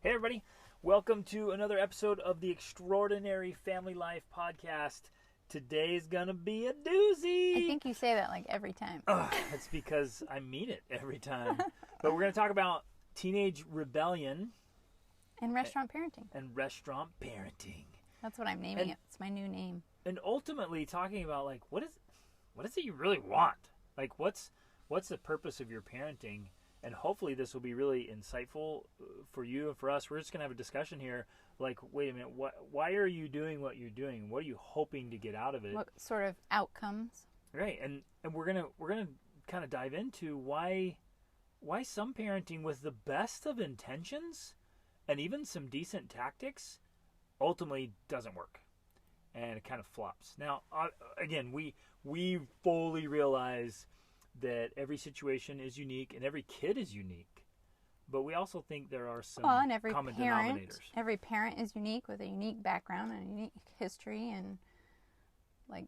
Hey, everybody. Welcome to another episode of the Extraordinary Family Life Podcast. Today's going to be a doozy. I think you say that like every time. That's because I mean it every time. But we're going to talk about teenage rebellion. And restaurant parenting. And restaurant parenting. That's what I'm naming it. It's my new name. And ultimately talking about, like, what is it you really want? Like, what's the purpose of your parenting? And hopefully this will be really insightful for you and for us. We're just going to have a discussion here. Like, wait a minute, why are you doing what you're doing? What are you hoping to get out of it? What sort of outcomes? Right. And we're going to kind of dive into why some parenting with the best of intentions and even some decent tactics ultimately doesn't work. And it kind of flops. Now, again, we fully realize that every situation is unique and every kid is unique, but we also think there are some and every common parent, denominators. Every parent is unique with a unique background and a unique history, and like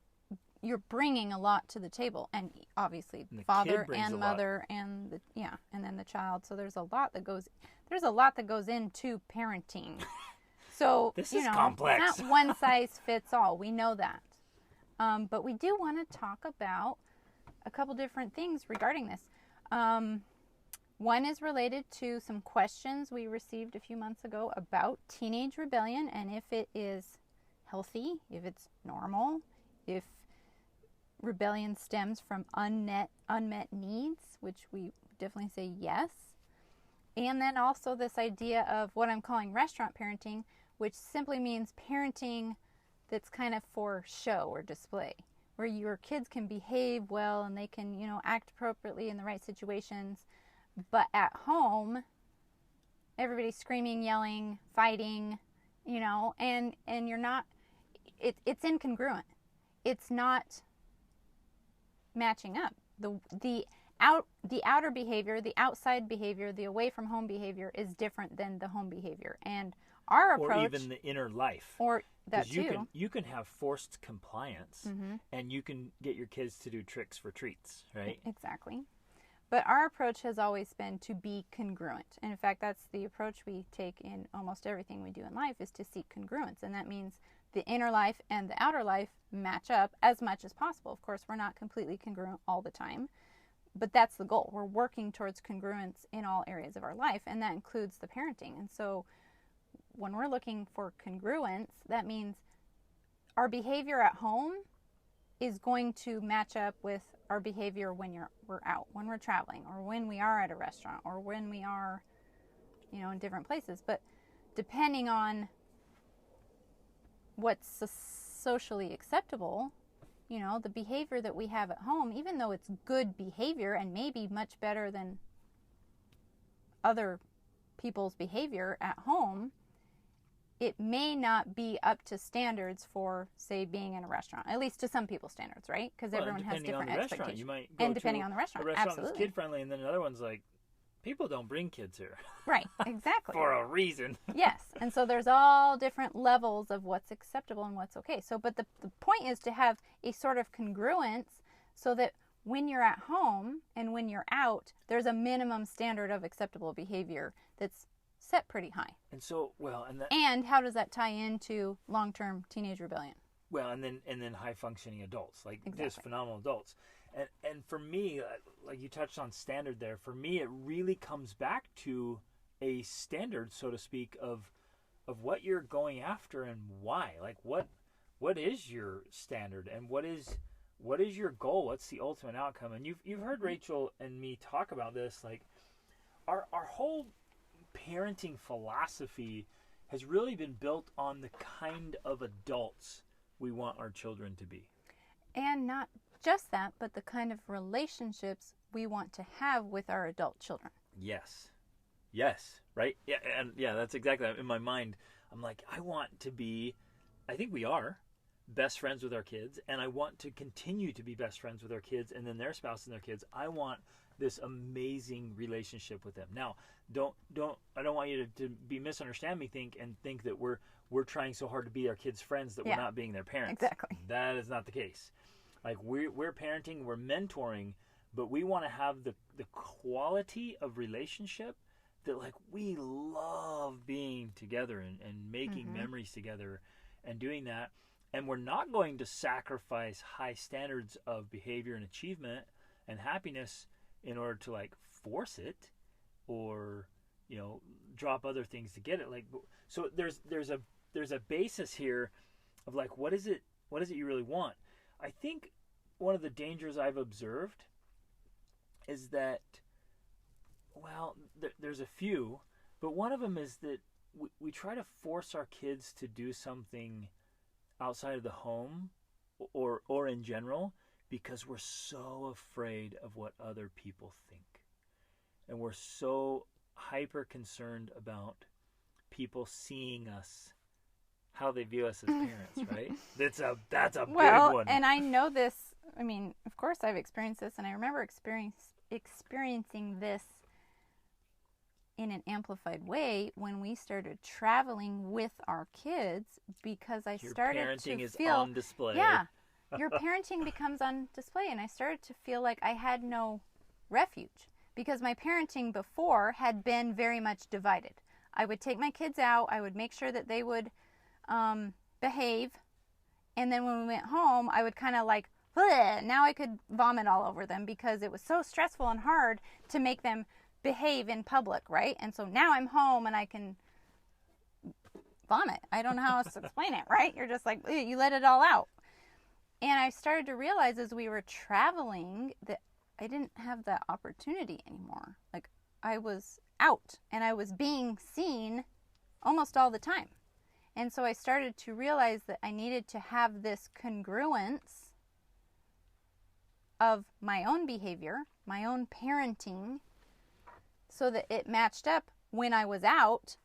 you're bringing a lot to the table, and obviously And the father kid brings and a lot. mother and and then the child. So there's a lot that goes into parenting. So This is complex. Not one size fits all. We know that, but we do want to talk about a couple different things regarding this. One is related to some questions we received a few months ago about teenage rebellion and if it is healthy, if it's normal, if rebellion stems from unmet needs, which we definitely say yes. And then also this idea of what I'm calling restaurant parenting, which simply means parenting that's kind of for show or display, where your kids can behave well and they can, act appropriately in the right situations. But at home, everybody's screaming, yelling, fighting, and you're not, it's incongruent. It's not matching up. The outer behavior, the outside behavior, the away from home behavior is different than the home behavior. And our approach, or even the inner life, or that too. You can have forced compliance, and you can get your kids to do tricks for treats, right? Exactly. But our approach has always been to be congruent. And in fact, that's the approach we take in almost everything we do in life, is to seek congruence. And that means the inner life and the outer life match up as much as possible. Of course, we're not completely congruent all the time, but that's the goal. We're working towards congruence in all areas of our life, and that includes the parenting. And so when we're looking for congruence, that means our behavior at home is going to match up with our behavior when we're out, when we're traveling, or when we are at a restaurant, or when we are, in different places. But depending on what's socially acceptable, the behavior that we have at home, even though it's good behavior and maybe much better than other people's behavior at home, it may not be up to standards for, say, being in a restaurant, at least to some people's standards, right? Because everyone has different expectations. You might go and depending to on the restaurant, a restaurant absolutely. that's kid-friendly, and then another one's like, people don't bring kids here. Right, exactly. For a reason. Yes, and so there's all different levels of what's acceptable and what's okay. So, but the point is to have a sort of congruence so that when you're at home and when you're out, there's a minimum standard of acceptable behavior that's set pretty high. And so, and how does that tie into long-term teenage rebellion? Well, and then high-functioning adults, like Exactly. just phenomenal adults. And for me, like you touched on standard there, for me it really comes back to a standard, so to speak, of what you're going after and why. Like what is your standard and what is your goal? What's the ultimate outcome? And you've heard Rachel and me talk about this. Like our whole parenting philosophy has really been built on the kind of adults we want our children to be. And not just that, but the kind of relationships we want to have with our adult children. Yes, right? Yeah, and yeah, that's exactly in my mind. I'm like, I want to be, I think we are best friends with our kids, and I want to continue to be best friends with our kids and then their spouse and their kids. I want this amazing relationship with them. Now, I don't want you to be misunderstand me think that we're trying so hard to be our kids' friends that we're not being their parents. Exactly. That is not the case. Like we're parenting, we're mentoring, but we want to have the quality of relationship that like we love love being together and making memories together and doing that. And we're not going to sacrifice high standards of behavior and achievement and happiness in order to like force it or, you know, drop other things to get it. Like, so there's a basis here of like, what is it you really want? I think one of the dangers I've observed is that, well, there's a few, but one of them is that we try to force our kids to do something outside of the home or in general because we're so afraid of what other people think. And we're so hyper concerned about people seeing us, how they view us as parents, right? That's a big one. Well, and I know this, I mean, of course I've experienced this, and I remember experiencing this in an amplified way when we started traveling with our kids, because I started parenting to is feel on display. Yeah, your parenting becomes on display, and I started to feel like I had no refuge because my parenting before had been very much divided. I would take my kids out, I would make sure that they would behave, and then when we went home, I would kind of like, now I could vomit all over them because it was so stressful and hard to make them behave in public, right? And so now I'm home and I can vomit. I don't know how else to explain it, right? You're just like, you let it all out. And I started to realize as we were traveling that I didn't have that opportunity anymore. Like, I was out and I was being seen almost all the time. And so I started to realize that I needed to have this congruence of my own behavior, my own parenting, so that it matched up when I was out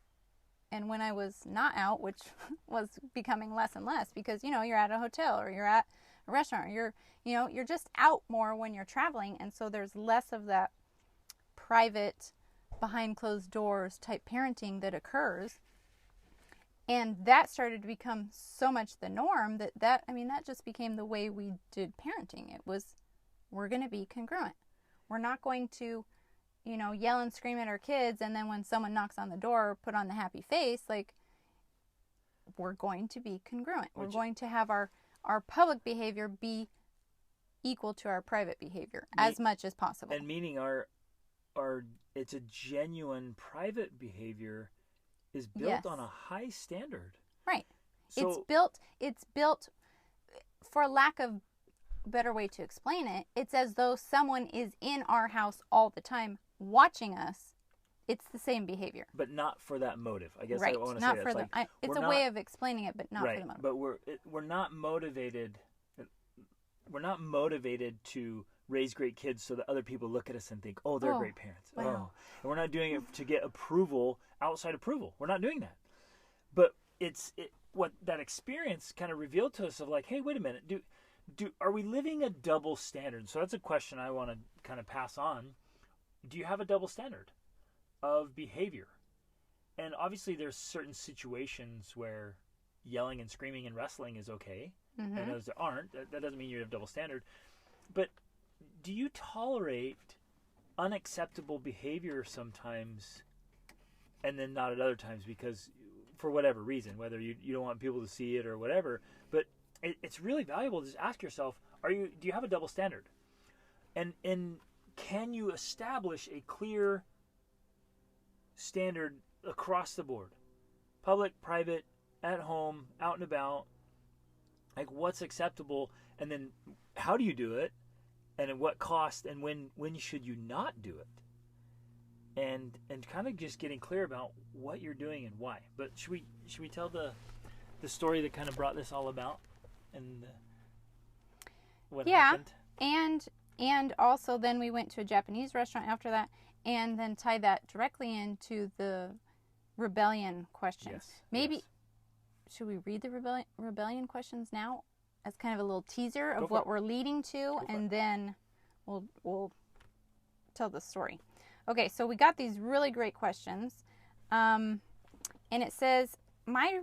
and when I was not out, which was becoming less and less because, you know, you're at a hotel or you're at a restaurant or you're just out more when you're traveling. And so there's less of that private, behind closed doors type parenting that occurs. And that started to become so much the norm that just became the way we did parenting. It was, we're going to be congruent. We're not going to, you know, yell and scream at our kids, and then when someone knocks on the door, put on the happy face. Like, we're going to be congruent. We're going to have our public behavior be equal to our private behavior as much as possible. And meaning it's a genuine private behavior is built on a high standard. Right. So, it's built for lack of better way to explain it. It's as though someone is in our house all the time watching us. It's the same behavior, but not for that motive. I guess right. I want to not say for that. it's a way of explaining it, but not right, for the motive. But we're not motivated. We're not motivated to raise great kids so that other people look at us and think, "Oh, they're great parents." Wow. Oh, and we're not doing it to get approval, outside approval. We're not doing that. But what that experience kind of revealed to us of like, hey, wait a minute, are we living a double standard? So that's a question I want to kind of pass on. Do you have a double standard of behavior? And obviously there's certain situations where yelling and screaming and wrestling is okay. Mm-hmm. And those that aren't, that doesn't mean you have double standard. But do you tolerate unacceptable behavior sometimes and then not at other times because for whatever reason, whether you don't want people to see it or whatever, but it's really valuable to just ask yourself, do you have a double standard? And can you establish a clear standard across the board? Public, private, at home, out and about. Like, what's acceptable, and then how do you do it, and at what cost, and when should you not do it? And kind of just getting clear about what you're doing and why. But should we tell the story that kind of brought this all about? And what happened? And also then we went to a Japanese restaurant after that, and then tie that directly into the rebellion questions. Yes, maybe should we read the rebellion questions now as kind of a little teaser of what we're leading to, and then we'll tell the story. Okay, so we got these really great questions, and it says, my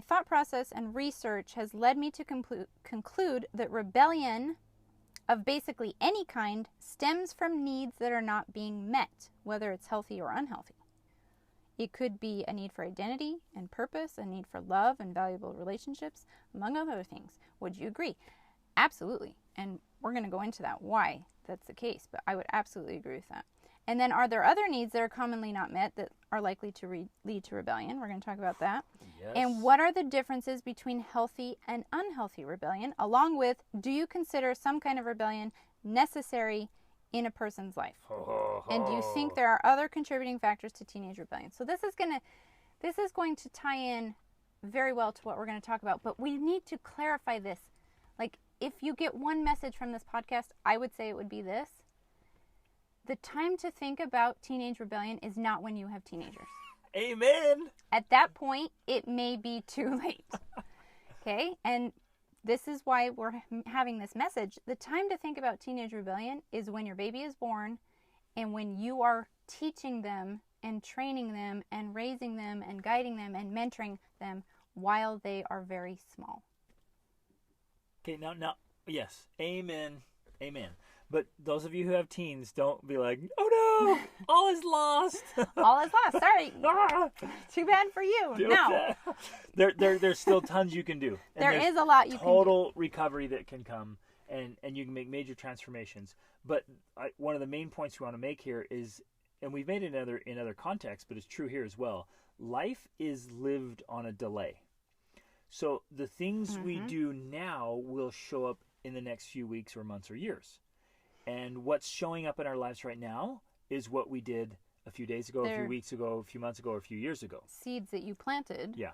thought process and research has led me to conclude that rebellion of basically any kind stems from needs that are not being met, whether it's healthy or unhealthy. It could be a need for identity and purpose, a need for love and valuable relationships, among other things. Would you agree? Absolutely. And we're going to go into that, why that's the case. But I would absolutely agree with that. And then are there other needs that are commonly not met that are likely to lead to rebellion? We're going to talk about that. Yes. And what are the differences between healthy and unhealthy rebellion? Along with, do you consider some kind of rebellion necessary in a person's life? And do you think there are other contributing factors to teenage rebellion? So this is going to tie in very well to what we're going to talk about. But we need to clarify this. Like, if you get one message from this podcast, I would say it would be this. The time to think about teenage rebellion is not when you have teenagers. Amen. At that point, it may be too late. Okay? And this is why we're having this message. The time to think about teenage rebellion is when your baby is born and when you are teaching them and training them and raising them and guiding them and mentoring them while they are very small. Okay, now, yes. Amen. Amen. But those of you who have teens, don't be like, oh no, all is lost. All is lost. Sorry. Too bad for you. No. There's still tons you can do. And there is a lot you can do. Total recovery that can come, and you can make major transformations. But one of the main points we want to make here is, and we've made it in other contexts, but it's true here as well, life is lived on a delay. So the things we do now will show up in the next few weeks or months or years. And what's showing up in our lives right now is what we did a few days ago, a few weeks ago, a few months ago, or a few years ago. Seeds that you planted. Yeah.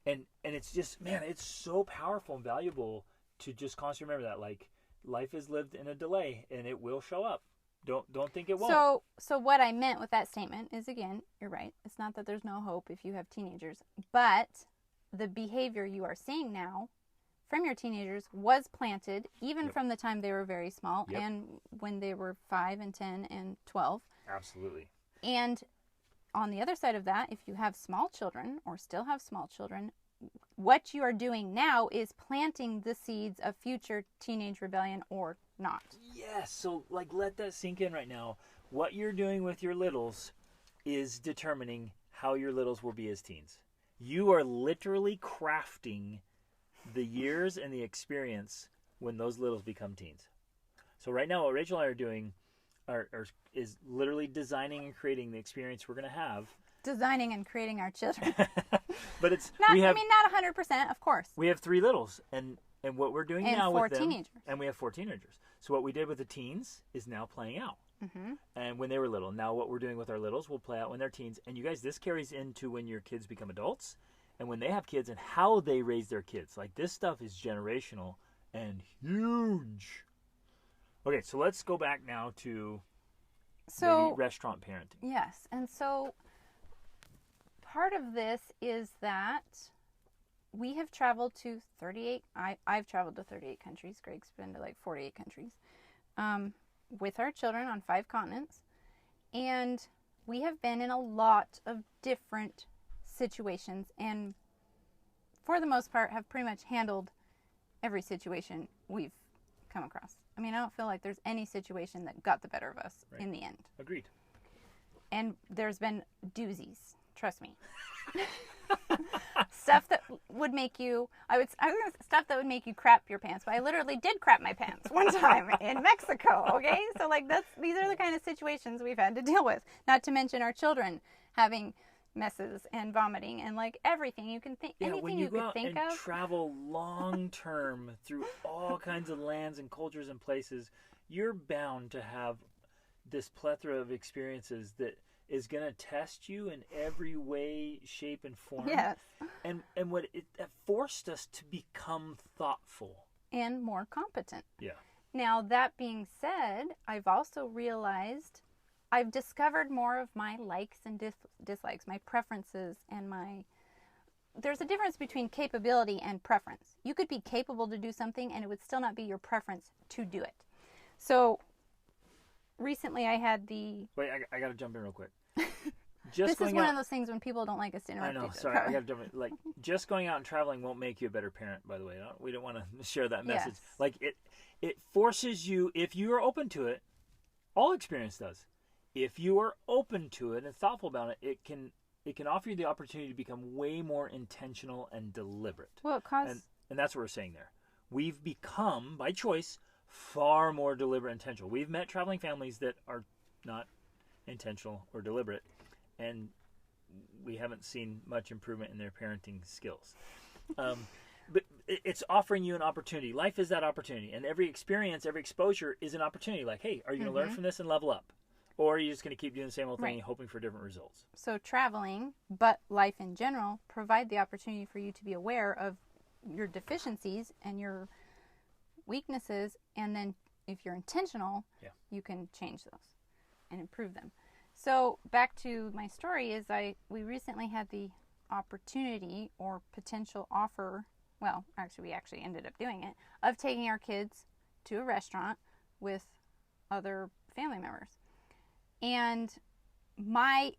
And it's just, man, it's so powerful and valuable to just constantly remember that. Like, life is lived in a delay, and it will show up. Don't think it won't. So what I meant with that statement is, again, you're right. It's not that there's no hope if you have teenagers. But the behavior you are seeing now from your teenagers was planted even from the time they were very small and when they were 5 and 10 and 12. Absolutely. And on the other side of that, if you have small children or still have small children, what you are doing now is planting the seeds of future teenage rebellion or not. Yes. So, let that sink in right now. What you're doing with your littles is determining how your littles will be as teens. You are literally crafting the years and the experience when those littles become teens. So right now, what Rachel and I are doing is literally designing and creating the experience we're going to have. Designing and creating our children. But it's not 100%, of course. We have 3 littles, and what we're doing now with them, 4 teenagers. And we have 4 teenagers. So what we did with the teens is now playing out. And when they were little, now what we're doing with our littles will play out when they're teens. And you guys, this carries into when your kids become adults. And when they have kids and how they raise their kids. Like, this stuff is generational and huge. Okay, so let's go back now to maybe restaurant parenting. Yes, and so part of this is that we have traveled to 38, I've traveled to 38 countries. Greg's been to like 48 countries with our children on 5 continents. And we have been in a lot of different situations and for the most part have pretty much handled every situation we've come across. I mean, I don't feel like there's any situation that got the better of us in the end. Agreed. And there's been doozies, trust me. Stuff that would make you stuff that would make you crap your pants. But I literally did crap my pants one time in Mexico, okay? So these are the kind of situations we've had to deal with. Not to mention our children having messes and vomiting and everything you can think, anything you could think of. When you go out and travel long term through all kinds of lands and cultures and places, you're bound to have this plethora of experiences that is going to test you in every way, shape, and form. Yes. And what it forced us to become thoughtful and more competent. Yeah. Now, that being said, I've also realized I've discovered more of my likes and dislikes, my preferences and there's a difference between capability and preference. You could be capable to do something and it would still not be your preference to do it. So recently I had Wait, I got to jump in real quick. This is one of those things when people don't like us to interrupt. I know, sorry, I got to jump in. Just going out and traveling won't make you a better parent, by the way. We don't want to share that message. Yes. It forces you, if you are open to it, all experience does. If you are open to it and thoughtful about it, it can it can offer you the opportunity to become way more intentional and deliberate. Well, it causes... And that's what we're saying there. We've become, by choice, far more deliberate and intentional. We've met traveling families that are not intentional or deliberate, and we haven't seen much improvement in their parenting skills. But it's offering you an opportunity. Life is that opportunity. And every experience, every exposure is an opportunity. Like, hey, are you going to learn from this and level up? Or are you just going to keep doing the same old thing, hoping for different results? So traveling, but life in general, provide the opportunity for you to be aware of your deficiencies and your weaknesses. And then if you're intentional, you can change those and improve them. So back to my story is we recently had the opportunity or potential offer, well, actually we actually ended up doing it, of taking our kids to a restaurant with other family members. And my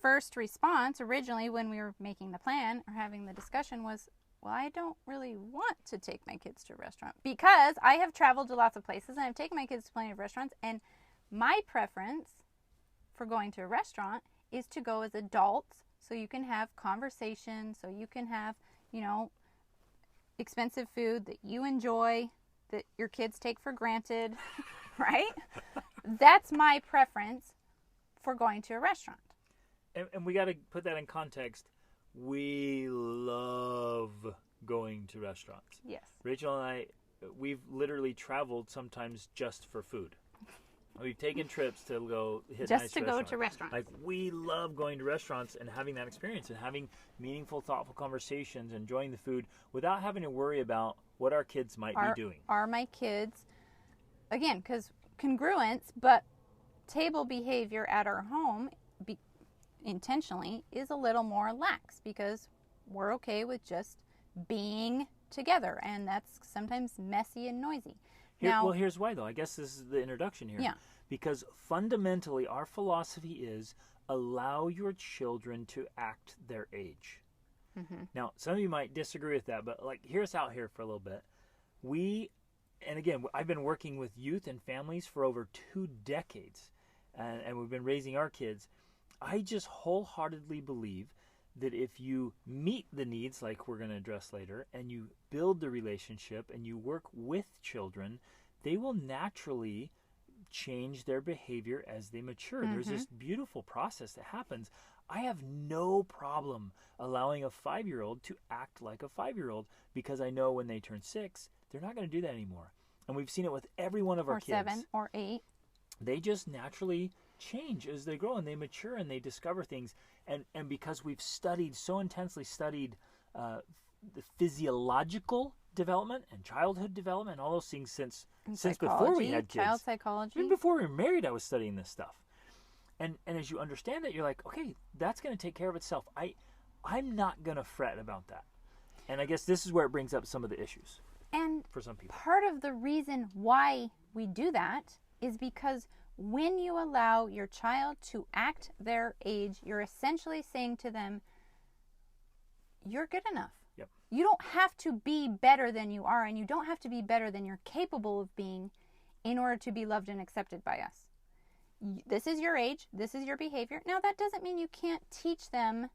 first response originally when we were making the plan or having the discussion was, well, I don't really want to take my kids to a restaurant because I have traveled to lots of places and I've taken my kids to plenty of restaurants, and my preference for going to a restaurant is to go as adults so you can have conversation, so you can have, expensive food that you enjoy, that your kids take for granted, right? That's my preference for going to a restaurant. And we got to put that in context. We love going to restaurants. Yes. Rachel and I, we've literally traveled sometimes just for food. We've taken trips to go hit just nice to restaurants. go to restaurants. Like, we love going to restaurants and having that experience and having meaningful, thoughtful conversations, enjoying the food without having to worry about what our kids might be doing. Are my kids, again, because congruence, but table behavior at our home intentionally is a little more lax because we're okay with just being together, and that's sometimes messy and noisy. Well, here's why, though. I guess this is the introduction here. Yeah. Because fundamentally, our philosophy is allow your children to act their age. Mm-hmm. Now, some of you might disagree with that, but hear us out here for a little bit. And again, I've been working with youth and families for over 2 decades, and we've been raising our kids. I just wholeheartedly believe that if you meet the needs, like we're going to address later, and you build the relationship and you work with children, they will naturally change their behavior as they mature. Mm-hmm. There's this beautiful process that happens. I have no problem allowing a 5-year-old to act like a 5-year-old because I know when they turn 6, they're not going to do that anymore. And we've seen it with every one of our kids. Or 7 or 8. They just naturally change as they grow and they mature and they discover things. And because we've so intensely studied the physiological development and childhood development and all those things since before we had kids. Child psychology. Even before we were married, I was studying this stuff. And as you understand that, you're like, okay, that's going to take care of itself. I'm not going to fret about that. And I guess this is where it brings up some of the issues. And for some people, part of the reason why we do that is because when you allow your child to act their age, you're essentially saying to them, you're good enough. Yep. You don't have to be better than you are, and you don't have to be better than you're capable of being in order to be loved and accepted by us. This is your age. This is your behavior. Now, that doesn't mean you can't teach them,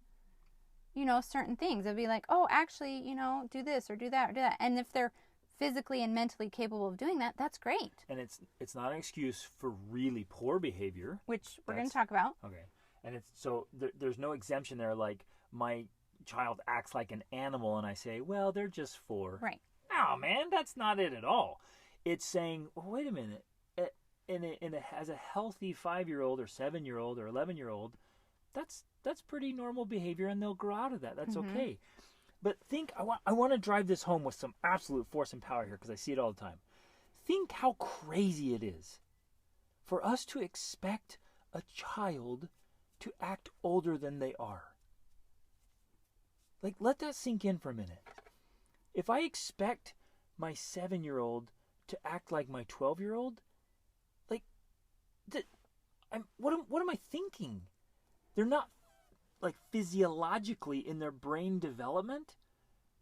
certain things. They'll be like, oh, actually, do this or do that or do that. And if they're physically and mentally capable of doing that, that's great. And it's not an excuse for really poor behavior, which we're going to talk about. Okay. And there's no exemption there. Like, my child acts like an animal, and I say, well, they're just 4. Right. No, man, that's not it at all. It's saying, well, wait a minute. As a healthy 5-year-old or 7-year-old or 11-year-old, that's pretty normal behavior, and they'll grow out of that. That's okay. But I want to drive this home with some absolute force and power here because I see it all the time. Think how crazy it is for us to expect a child to act older than they are. Let that sink in for a minute. If I expect my 7-year-old to act like my 12-year-old, what am I thinking? They're not physiologically in their brain development.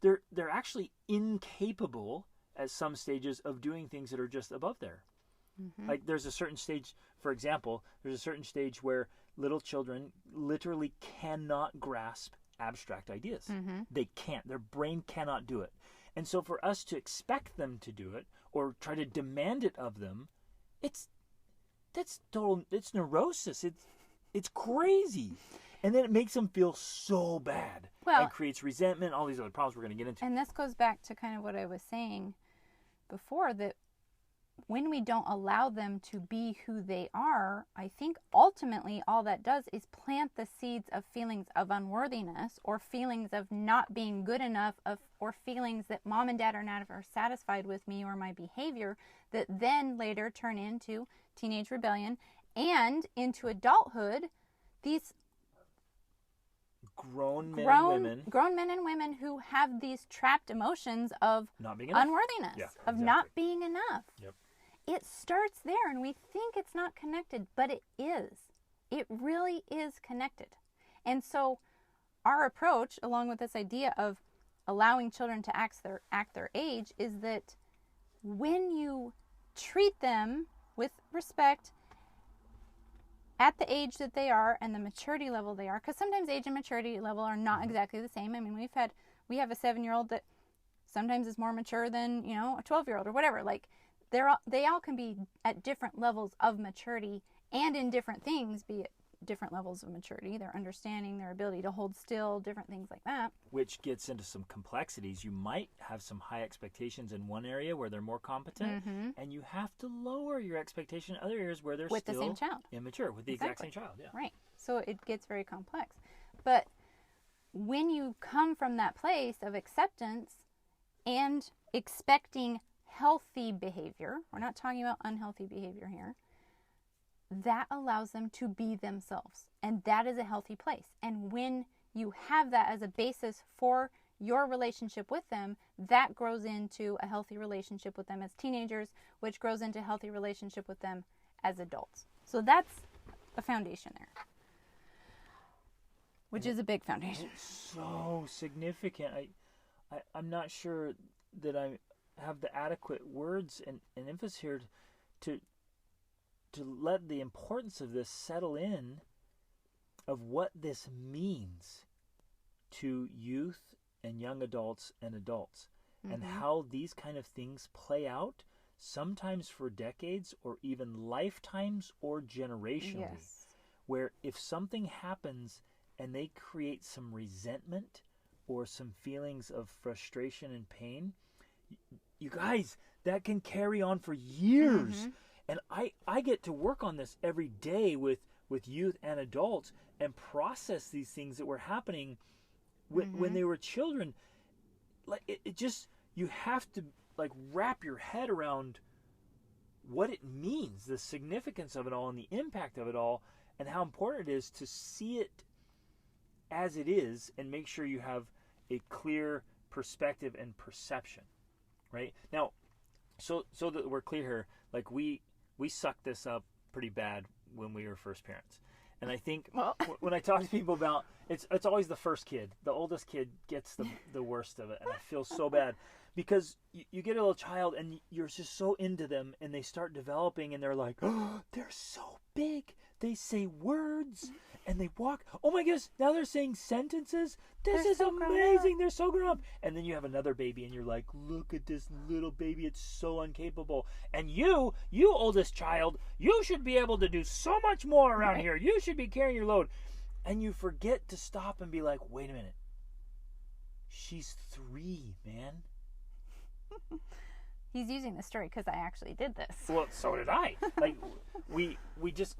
They're actually incapable at some stages of doing things that are just above there. Mm-hmm. There's a certain stage, for example, where little children literally cannot grasp abstract ideas. Mm-hmm. They can't. Their brain cannot do it. And so for us to expect them to do it or try to demand it of them, it's neurosis. It's crazy. And then it makes them feel so bad. Well, and creates resentment, all these other problems we're going to get into. And this goes back to kind of what I was saying before, that when we don't allow them to be who they are, I think ultimately all that does is plant the seeds of feelings of unworthiness, or feelings of not being good enough, or feelings that mom and dad are not ever satisfied with me or my behavior, that then later turn into teenage rebellion and into adulthood. These grown men and women who have these trapped emotions of not being enough. Unworthiness, Yeah, of exactly. not being enough. Yep. It starts there, and we think it's not connected, but it is. It really is connected. And so our approach, along with this idea of allowing children to act their age, is that when you treat them with respect at the age that they are and the maturity level they are, because sometimes age and maturity level are not exactly the same. I mean, we have a 7-year-old that sometimes is more mature than, a 12-year-old or whatever. Like, they all can be at different levels of maturity, and in different things, be it different levels of maturity, their understanding, their ability to hold still, different things like that. Which gets into some complexities. You might have some high expectations in one area where they're more competent, and you have to lower your expectation in other areas where they're with still the same child. immature, with the exact same child. Yeah. Right. So it gets very complex. But when you come from that place of acceptance and expecting healthy behavior, we're not talking about unhealthy behavior here, that allows them to be themselves. And that is a healthy place. And when you have that as a basis for your relationship with them, that grows into a healthy relationship with them as teenagers, which grows into a healthy relationship with them as adults. So that's a foundation there, which is a big foundation. It's so significant. I'm not sure that I have the adequate words and emphasis here to let the importance of this settle in, of what this means to youth and young adults and adults, and how these kind of things play out, sometimes for decades or even lifetimes or generationally. Yes. Where if something happens and they create some resentment or some feelings of frustration and pain, you guys, that can carry on for years. And I get to work on this every day with youth and adults and process these things that were happening when they were children. Like it just, you have to like wrap your head around what it means, the significance of it all and the impact of it all, and how important it is to see it as it is and make sure you have a clear perspective and perception. Right? Now, so that we're clear here, like we sucked this up pretty bad when we were first parents. And I think when I talk to people about it's always the first kid. The oldest kid gets the worst of it, and I feel so bad because you get a little child and you're just so into them, and they start developing, and they're like, oh, they're so big. They say words and they walk. Oh my goodness, now they're saying sentences. This is so amazing. They're so grown up. And then you have another baby and you're like, look at this little baby. It's so incapable. And you oldest child, you should be able to do so much more around here. You should be carrying your load. And you forget to stop and be like, wait a minute. She's 3, man. He's using this story because I actually did this. Well, so did I. Like, we just,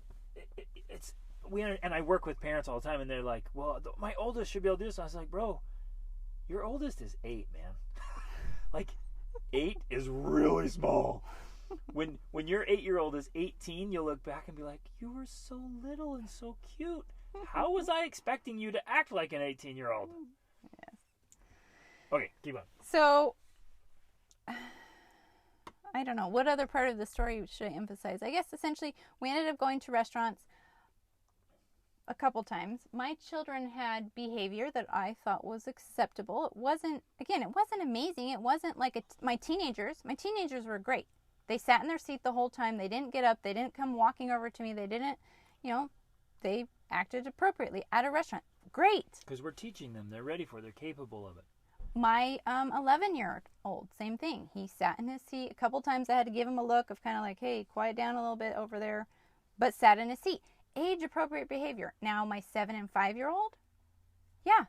and I work with parents all the time, and they're like, well, my oldest should be able to do this. I was like, bro, your oldest is 8, man. Like, 8 is really small. When your 8-year-old is 18, you'll look back and be like, you were so little and so cute. How was I expecting you to act like an 18-year-old? Yes. Okay, keep on. So, I don't know. What other part of the story should I emphasize? I guess essentially we ended up going to restaurants a couple times. My children had behavior that I thought was acceptable. It wasn't amazing. It wasn't like my teenagers were great. They sat in their seat the whole time. They didn't get up. They didn't come walking over to me. They didn't, they acted appropriately at a restaurant. Great. Because we're teaching them. They're ready for it. They're capable of it. My 11-year-old, same thing. He sat in his seat. A couple times I had to give him a look of kind of like, hey, quiet down a little bit over there, but sat in his seat. Age-appropriate behavior. Now, my 7 and 5-year-old, yeah,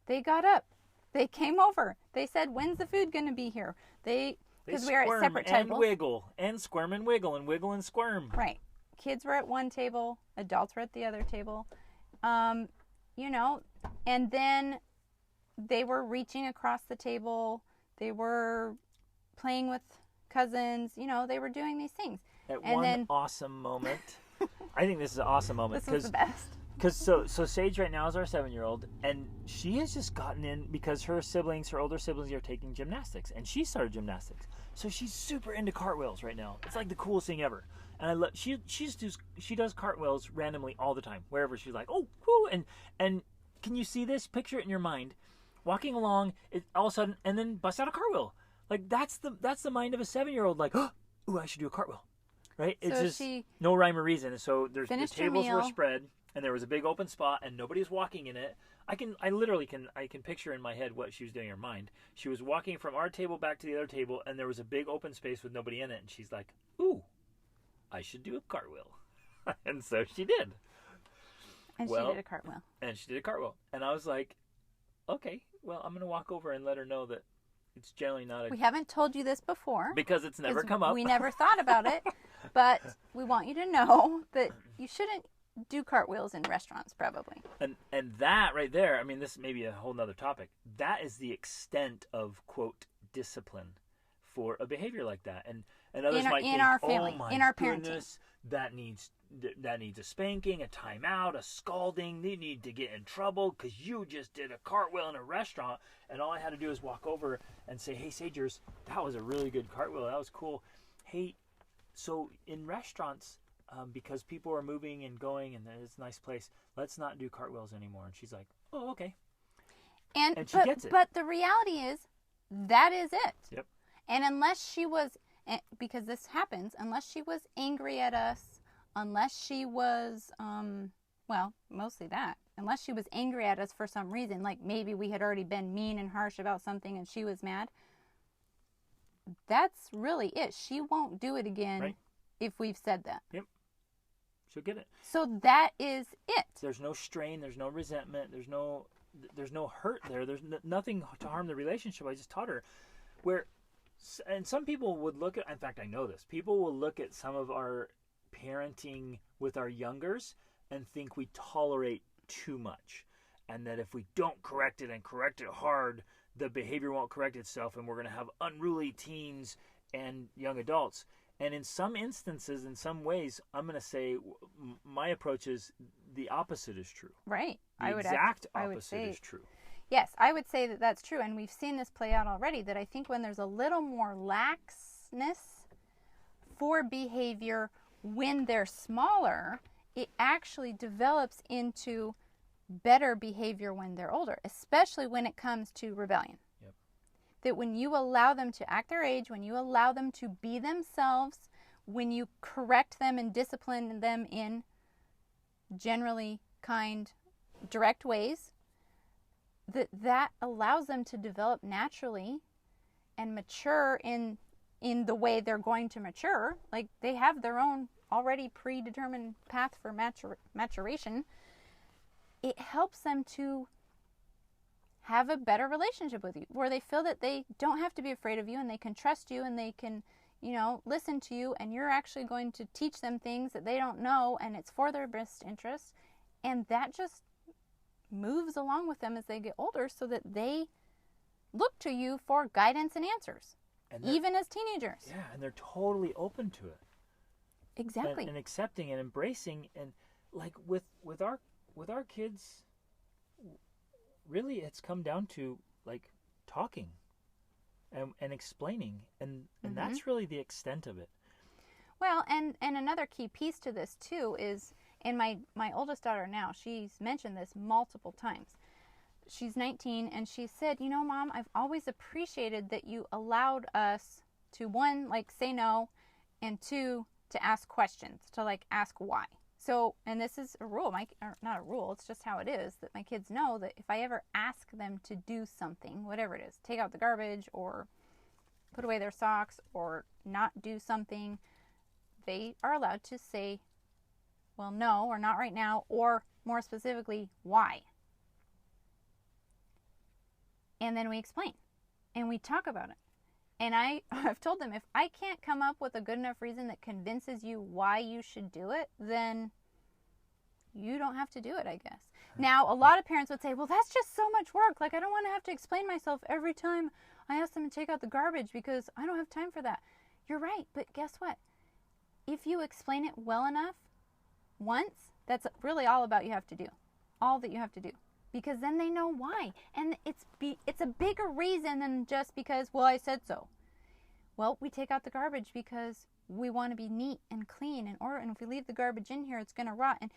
they got up. They came over. They said, when's the food going to be here? Because we are at separate tables. And wiggle, and squirm and wiggle and squirm. Right. Kids were at one table. Adults were at the other table. You know, and then they were reaching across the table. They were playing with cousins. You know, they were doing these things. Awesome moment. I think this is an awesome moment. This was the best. Because so Sage right now is our 7-year-old, and she has just gotten in because her older siblings are taking gymnastics, and she started gymnastics. So she's super into cartwheels right now. It's like the coolest thing ever. And I love she does cartwheels randomly all the time, wherever she's like, oh, whoo, and can you see this? Picture it in your mind, walking along, all of a sudden, and then bust out a cartwheel. Like that's the mind of a 7-year-old. Like, oh, I should do a cartwheel, right? It's just no rhyme or reason. And so the tables were spread, and there was a big open spot, and nobody's walking in it. I can picture in my head what she was doing in her mind. She was walking from our table back to the other table, and there was a big open space with nobody in it, and she's like, ooh, I should do a cartwheel. And so she did. And she did a cartwheel. And I was like, okay, well, I'm going to walk over and let her know that it's generally not We haven't told you this before. Because it's never come up. We never thought about it. But we want you to know that you shouldn't do cartwheels in restaurants, probably. And that right there, I mean, this may be a whole nother topic. That is the extent of, quote, discipline for a behavior like that. And others might think, our family, oh my in our goodness, that needs a spanking, a timeout, a scalding. They need to get in trouble because you just did a cartwheel in a restaurant, and all I had to do is walk over and say, hey, Sagers, that was a really good cartwheel. That was cool. Hey, so in restaurants, because people are moving and going and it's a nice place, let's not do cartwheels anymore. And she's like, oh, okay. And she gets it. But the reality is, that is it. Yep. And unless she was, because this happens, unless she was angry at us, unless she was, mostly that. Unless she was angry at us for some reason, like maybe we had already been mean and harsh about something and she was mad. That's really it. She won't do it again if we've said that. Yep. She'll get it. So that is it. There's no strain. There's no resentment. There's no hurt there. There's nothing to harm the relationship. I just taught her. And some people would look at, in fact, I know this. People will look at some of our parenting with our youngers and think we tolerate too much. And that if we don't correct it and correct it hard, the behavior won't correct itself and we're going to have unruly teens and young adults. And in some instances, in some ways, I'm going to say my approach is the opposite is true. Right. The exact opposite is true. Yes, I would say that that's true. And we've seen this play out already, that I think when there's a little more laxness for behavior when they're smaller, it actually develops into better behavior when they're older, especially when it comes to rebellion. Yep. That when you allow them to act their age, when you allow them to be themselves, when you correct them and discipline them in generally kind, direct ways, that allows them to develop naturally and mature in the way they're going to mature. Like they have their own already predetermined path for maturation. It helps them to have a better relationship with you, where they feel that they don't have to be afraid of you and they can trust you and they can, listen to you, and you're actually going to teach them things that they don't know, and it's for their best interest. And that just moves along with them as they get older so that they look to you for guidance and answers, even as teenagers. Yeah, and they're totally open to it. Exactly. And accepting and embracing, and like with our kids, really it's come down to like talking and explaining, and that's really the extent of it. Well, and another key piece to this too is, and my oldest daughter now, she's mentioned this multiple times. She's 19 and she said, Mom, I've always appreciated that you allowed us to, one, like say no, and two, to ask questions, to like ask why. So, and this is a rule, or not a rule, it's just how it is, that my kids know that if I ever ask them to do something, whatever it is, take out the garbage or put away their socks or not do something, they are allowed to say, well, no, or not right now, or more specifically, why. And then we explain and we talk about it. And I've told them, if I can't come up with a good enough reason that convinces you why you should do it, then you don't have to do it, I guess. Now, a lot of parents would say, well, that's just so much work. Like, I don't want to have to explain myself every time I ask them to take out the garbage because I don't have time for that. You're right, but guess what? If you explain it well enough, once, that's really all about you have to do. All that you have to do. Because then they know why. And it's a bigger reason than just because, well, I said so. Well, we take out the garbage because we want to be neat and clean and order. And if we leave the garbage in here, it's going to rot. And,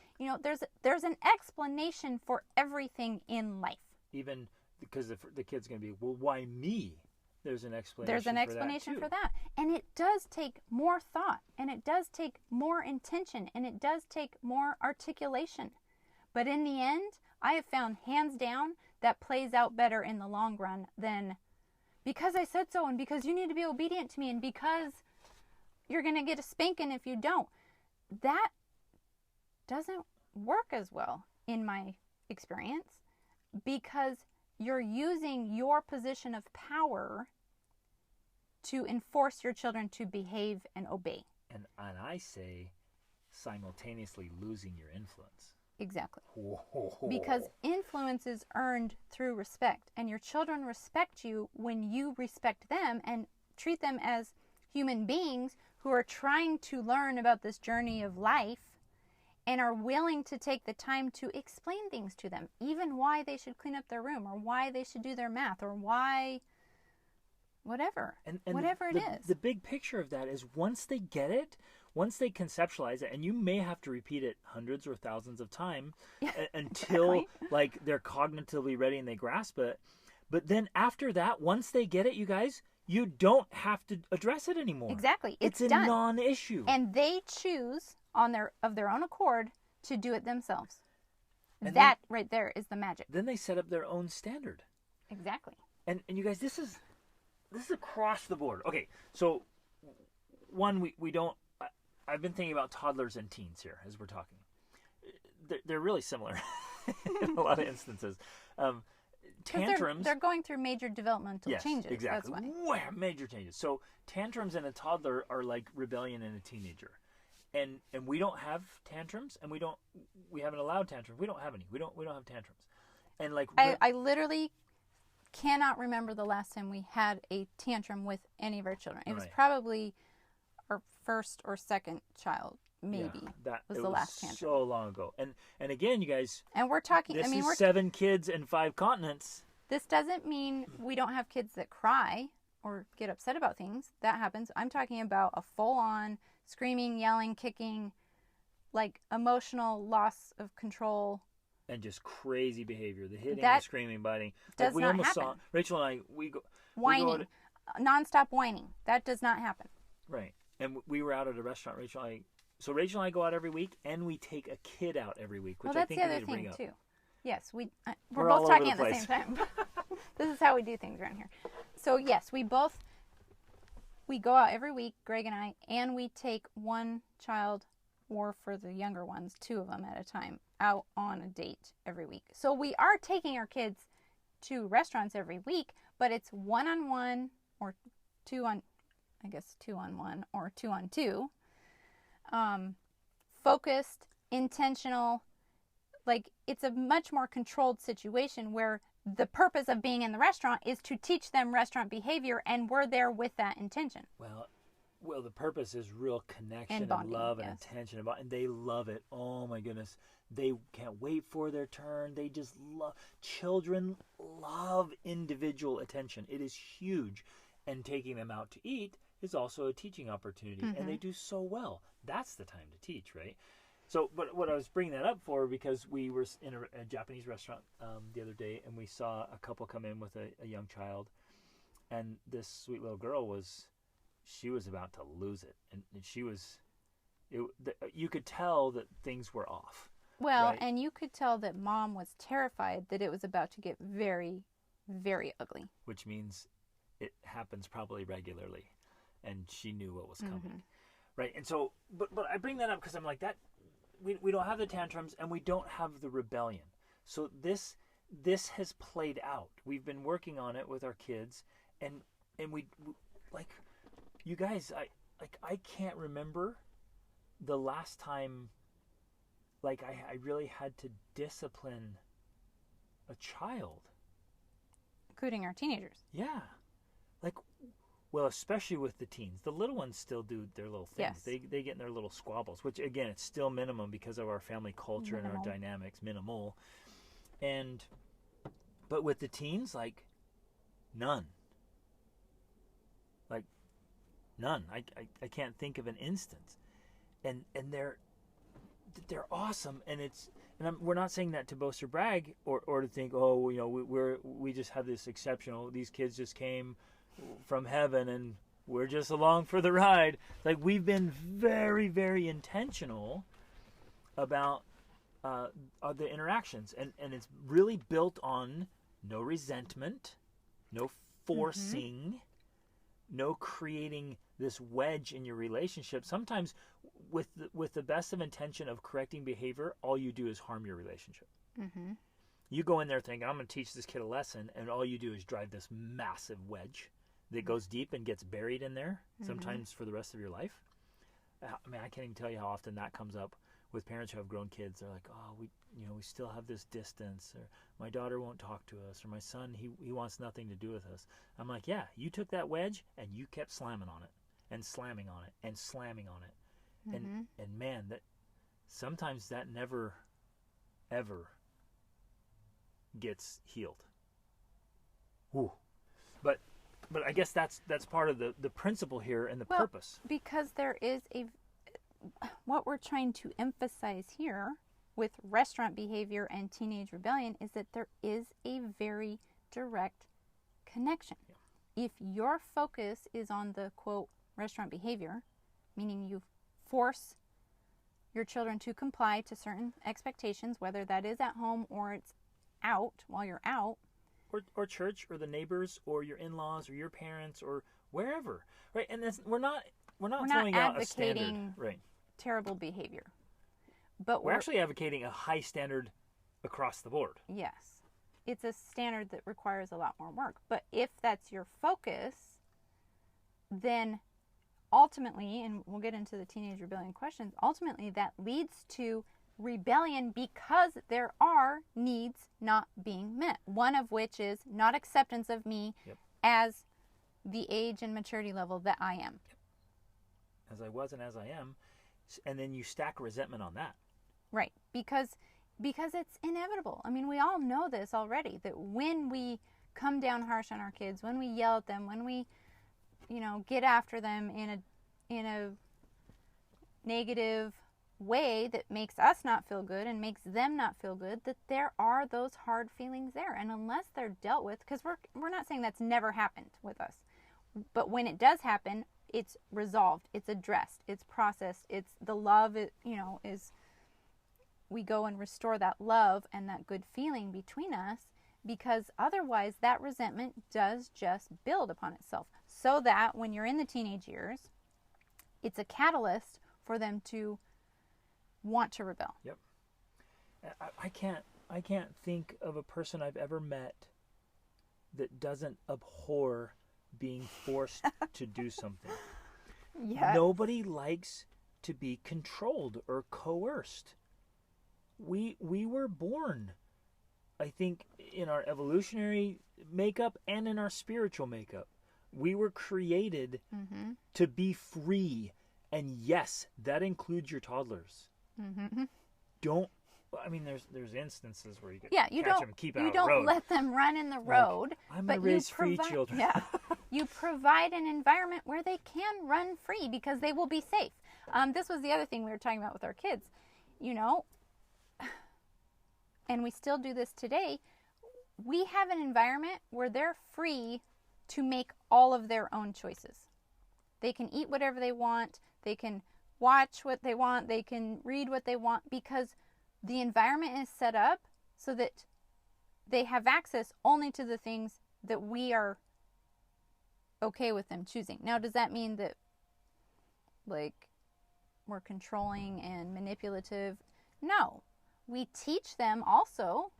there's an explanation for everything in life. Even because the kid's going to be, well, why me? There's an explanation. There's an explanation for that. And it does take more thought. And it does take more intention. And it does take more articulation. But in the end, I have found hands down that plays out better in the long run than because I said so and because you need to be obedient to me and because you're going to get a spanking if you don't. That doesn't work as well in my experience because you're using your position of power to enforce your children to behave and obey. And I say simultaneously losing your influence. Exactly. Because influence is earned through respect, and your children respect you when you respect them and treat them as human beings who are trying to learn about this journey of life and are willing to take the time to explain things to them, even why they should clean up their room or why they should do their math or why whatever, and whatever it is. The big picture of that is once they get it, once they conceptualize it, and you may have to repeat it hundreds or thousands of times until exactly. like they're cognitively ready and they grasp it. But then after that, once they get it, you guys, you don't have to address it anymore. Exactly. It's a done. non-issue. And they choose of their own accord to do it themselves. And that right there is the magic. Then they set up their own standard. Exactly. And you guys, this is across the board. Okay, so one, we don't. I've been thinking about toddlers and teens here as we're talking. They're really similar in a lot of instances. Tantrums. They're going through major developmental changes. Exactly. That's why. Major changes. So tantrums in a toddler are like rebellion in a teenager. And we don't have tantrums, and we haven't allowed tantrums. We don't have any. We don't have tantrums. And like I literally cannot remember the last time we had a tantrum with any of our children. It was probably our first or second child, maybe. Yeah, that was the last tantrum. So long ago. And again, you guys. And we're talking. We're 7 kids and 5 continents. This doesn't mean we don't have kids that cry or get upset about things. That happens. I'm talking about a full-on screaming, yelling, kicking, like emotional loss of control. And just crazy behavior. The hitting, the screaming, biting. Does we not almost happen. saw Rachel and I. Whining, nonstop whining. That does not happen. Right. And we were out at a restaurant. Rachel and I go out every week, and we take a kid out every week, which I think we need to bring up. That's the other thing too. Yes, we're all both over talking the at the same time. This is how we do things around here. So yes, we go out every week, Greg and I, and we take one child, or for the younger ones, 2 of them at a time, out on a date every week. So we are taking our kids to restaurants every week, but it's 1-on-1 or 2-on-1 or 2-on-2. Focused, intentional. Like, it's a much more controlled situation where the purpose of being in the restaurant is to teach them restaurant behavior, and we're there with that intention. Well, the purpose is real connection and, bonding, love yes. and attention, and they love it. Oh my goodness, they can't wait for their turn. They just love. Children love individual attention. It is huge, and taking them out to eat is also a teaching opportunity, and they do so well. That's the time to teach, right? So, but what I was bringing that up for, because we were in a Japanese restaurant the other day, and we saw a couple come in with a young child, and this sweet little girl was about to lose it, and she was You could tell that things were off. Well, Right. and you could tell that mom was terrified that it was about to get very, very ugly. Which means it happens probably regularly, and she knew what was coming, right? And so, but I bring that up because I'm like that. We don't have the tantrums, and we don't have the rebellion. So this has played out. We've been working on it with our kids, and we like, you guys. I can't remember the last time. Like I really had to discipline a child. Including our teenagers. Yeah. Like, well, especially with the teens. The little ones still do their little things. Yes. They get in their little squabbles, which, again, it's still minimum because of our family culture and our dynamics, minimal. But with the teens, like, none. Like, none. I can't think of an instance. And they're awesome, and we're not saying that to boast or brag or to think, oh, you know, we just have this exceptional. These kids just came from heaven, and we're just along for the ride. Like, we've been very, very intentional about the interactions, and it's really built on no resentment, no forcing, no creating this wedge in your relationship. Sometimes with the best of intention of correcting behavior, all you do is harm your relationship. You go in there thinking, I'm going to teach this kid a lesson, and all you do is drive this massive wedge that goes deep and gets buried in there, sometimes for the rest of your life. I mean, I can't even tell you how often that comes up with parents who have grown kids. They're like, oh, we still have this distance, or my daughter won't talk to us, or my son, he wants nothing to do with us. I'm like, yeah, you took that wedge and you kept slamming on it and slamming on it and slamming on it. And man, that sometimes that never ever gets healed. Ooh. But I guess that's part of the principle here and the purpose. Because there is what we're trying to emphasize here with restaurant behavior and teenage rebellion is that there is a very direct connection. Yeah. If your focus is on the quote restaurant behavior, meaning you force your children to comply to certain expectations, whether that is at home or it's out while you're out, or church, or the neighbors, or your in-laws, or your parents, or wherever, right? And we're not throwing out a standard, right? Terrible behavior, but we're actually advocating a high standard across the board. Yes, it's a standard that requires a lot more work. But if that's your focus, then ultimately, and we'll get into the teenage rebellion questions, ultimately that leads to rebellion because there are needs not being met. One of which is not acceptance of me as the age and maturity level that I am. As I was and as I am. And then you stack resentment on that. Right. Because it's inevitable. I mean, we all know this already, that when we come down harsh on our kids, when we yell at them, when we get after them in a negative way that makes us not feel good and makes them not feel good, that there are those hard feelings there. And unless they're dealt with, because we're not saying that's never happened with us, but when it does happen, it's resolved, it's addressed, it's processed, it's the love, is we go and restore that love and that good feeling between us, because otherwise that resentment does just build upon itself, so that when you're in the teenage years, it's a catalyst for them to want to rebel. Yep. I can't think of a person I've ever met that doesn't abhor being forced to do something. Yeah. Nobody likes to be controlled or coerced. We were born, I think, in our evolutionary makeup and in our spiritual makeup. We were created to be free. And yes, that includes your toddlers. There's instances where you catch them and keep out of the road. You don't let them run in the road. I'm going to raise free children. Yeah, you provide an environment where they can run free because they will be safe. This was the other thing we were talking about with our kids, and we still do this today. We have an environment where they're free to make all of their own choices. They can eat whatever they want. They can watch what they want, they can read what they want, because the environment is set up so that they have access only to the things that we are okay with them choosing. Now, does that mean that, like, we're controlling and manipulative? No. We teach them also.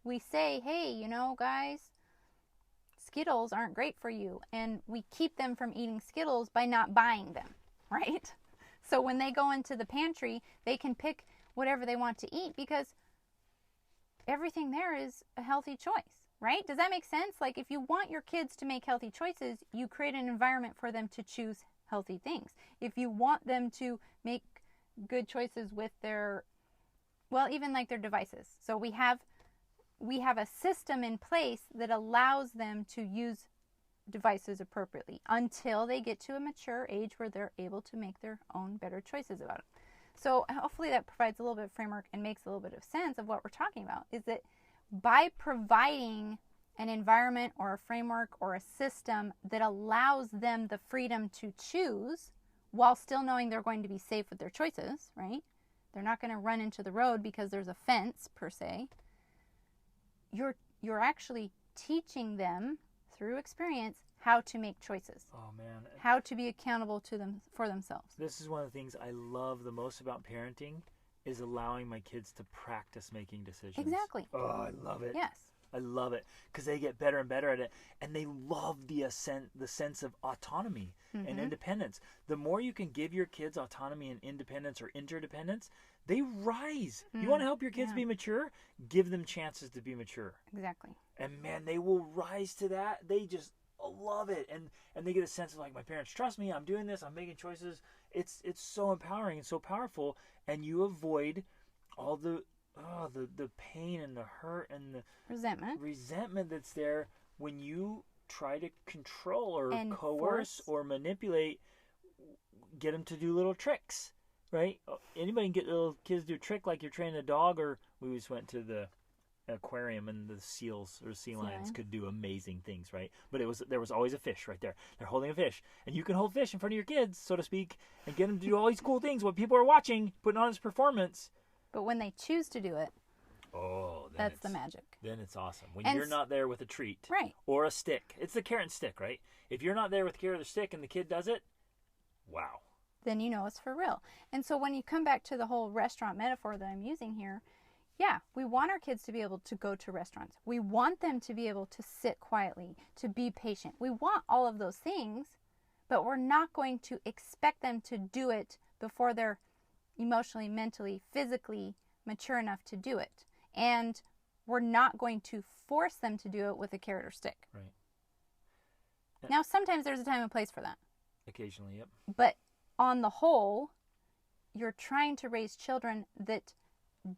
We say, hey, you know, guys, Skittles aren't great for you. And we keep them from eating Skittles by not buying them, right? So when they go into the pantry, they can pick whatever they want to eat because everything there is a healthy choice, right? Does that make sense? Like, if you want your kids to make healthy choices, you create an environment for them to choose healthy things. If you want them to make good choices with their, well, even like their devices. So we have a system in place that allows them to use devices appropriately until they get to a mature age where they're able to make their own better choices about it. So hopefully that provides a little bit of framework and makes a little bit of sense of what we're talking about, is that by providing an environment or a framework or a system that allows them the freedom to choose while still knowing they're going to be safe with their choices, right? They're not going to run into the road because there's a fence per se. You're actually teaching them through experience how to make choices. Oh man. How to be accountable to them for themselves. This is one of the things I love the most about parenting, is allowing my kids to practice making decisions. Exactly. Oh, I love it. Yes. I love it because they get better and better at it, and they love the sense of autonomy and independence. The more you can give your kids autonomy and independence or interdependence, they rise. You want to help your kids be mature? Give them chances to be mature. Exactly. And man, they will rise to that. They just love it, and they get a sense of, like, my parents trust me. I'm doing this. I'm making choices. It's so empowering and so powerful, and you avoid all the pain and the hurt and the resentment that's there when you try to control or and coerce force. or manipulate, get them to do little tricks, right? Anybody can get little kids to do a trick, like you're training a dog, or we just went to the aquarium and the seals or sea lions could do amazing things, right? But there was always a fish right there. They're holding a fish, and you can hold fish in front of your kids, so to speak, and get them to do all these cool things while people are watching, putting on this performance. But when they choose to do it, that's the magic. Then it's awesome. When And you're not there with a treat. Right. Or a stick. It's the carrot and stick, right? If you're not there with the carrot or stick and the kid does it, wow. Then you know it's for real. And so when you come back to the whole restaurant metaphor that I'm using here, yeah, we want our kids to be able to go to restaurants. We want them to be able to sit quietly, to be patient. We want all of those things, but we're not going to expect them to do it before they're emotionally, mentally, physically mature enough to do it. And we're not going to force them to do it with a carrot or stick. Right. Now, sometimes there's a time and place for that. Occasionally, yep. But on the whole, you're trying to raise children that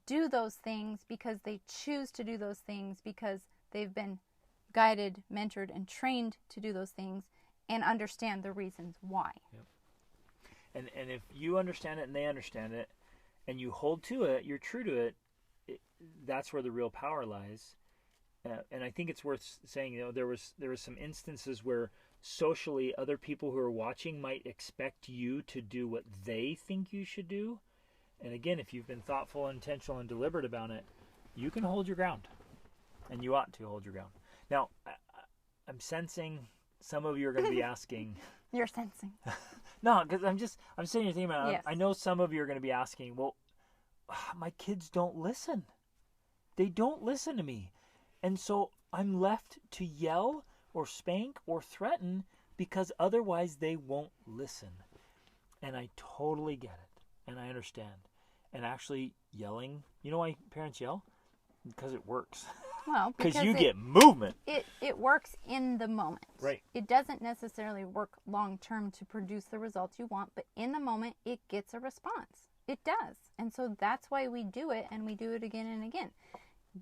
do those things because they choose to do those things because they've been guided, mentored, and trained to do those things and understand the reasons why. Yep. And if you understand it and they understand it and you hold to it, you're true to it, that's where the real power lies. And I think it's worth saying, there was some instances where socially other people who are watching might expect you to do what they think you should do. And again, if you've been thoughtful, intentional, and deliberate about it, you can hold your ground. And you ought to hold your ground. Now, I'm sensing some of you are going to be asking. You're sensing. No, because I'm sitting here thinking about it. Yes. I know some of you are going to be asking, well, my kids don't listen. They don't listen to me. And so I'm left to yell or spank or threaten because otherwise they won't listen. And I totally get it. And I understand. And actually yelling, you know why parents yell? Because it works. Well, because you get movement. It works in the moment. Right. It doesn't necessarily work long term to produce the results you want, but in the moment it gets a response. It does. And so that's why we do it, and we do it again and again.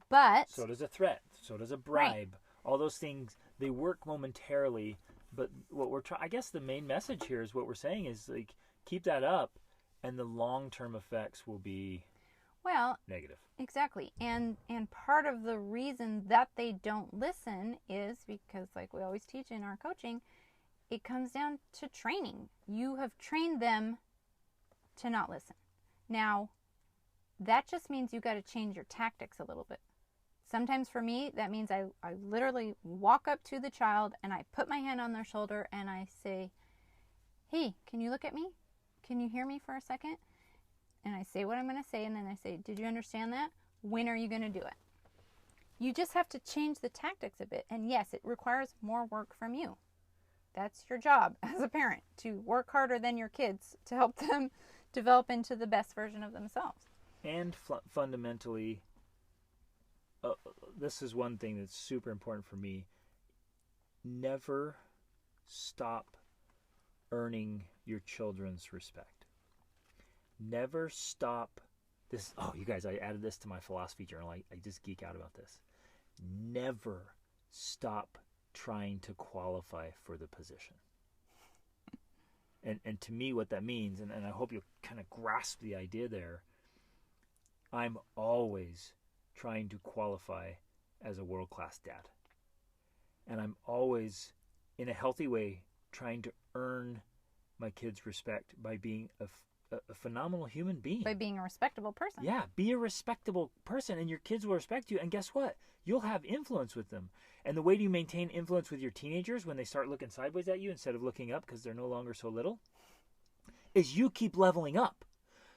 But so does a threat. So does a bribe. Right. All those things, they work momentarily, but what we're trying, I guess the main message here is what we're saying is, like, keep that up and the long-term effects will be negative. Exactly. And part of the reason that they don't listen is because, like we always teach in our coaching, it comes down to training. You have trained them to not listen. Now, that just means you got to change your tactics a little bit. Sometimes for me, that means I literally walk up to the child and I put my hand on their shoulder and I say, hey, can you look at me? Can you hear me for a second? And I say what I'm going to say, and then I say, did you understand that? When are you going to do it? You just have to change the tactics a bit. And yes, it requires more work from you. That's your job as a parent, to work harder than your kids to help them develop into the best version of themselves. And fundamentally, this is one thing that's super important for me. Never stop earning your children's respect. Never stop this. Oh, you guys, I added this to my philosophy journal. I just geek out about this. Never stop trying to qualify for the position. And to me, what that means, and I hope you kind of grasp the idea there, I'm always trying to qualify as a world-class dad. And I'm always, in a healthy way, trying to earn my kids' respect by being a phenomenal human being. By being a respectable person. Yeah, be a respectable person, and your kids will respect you. And guess what? You'll have influence with them. And the way you maintain influence with your teenagers when they start looking sideways at you instead of looking up because they're no longer so little is you keep leveling up.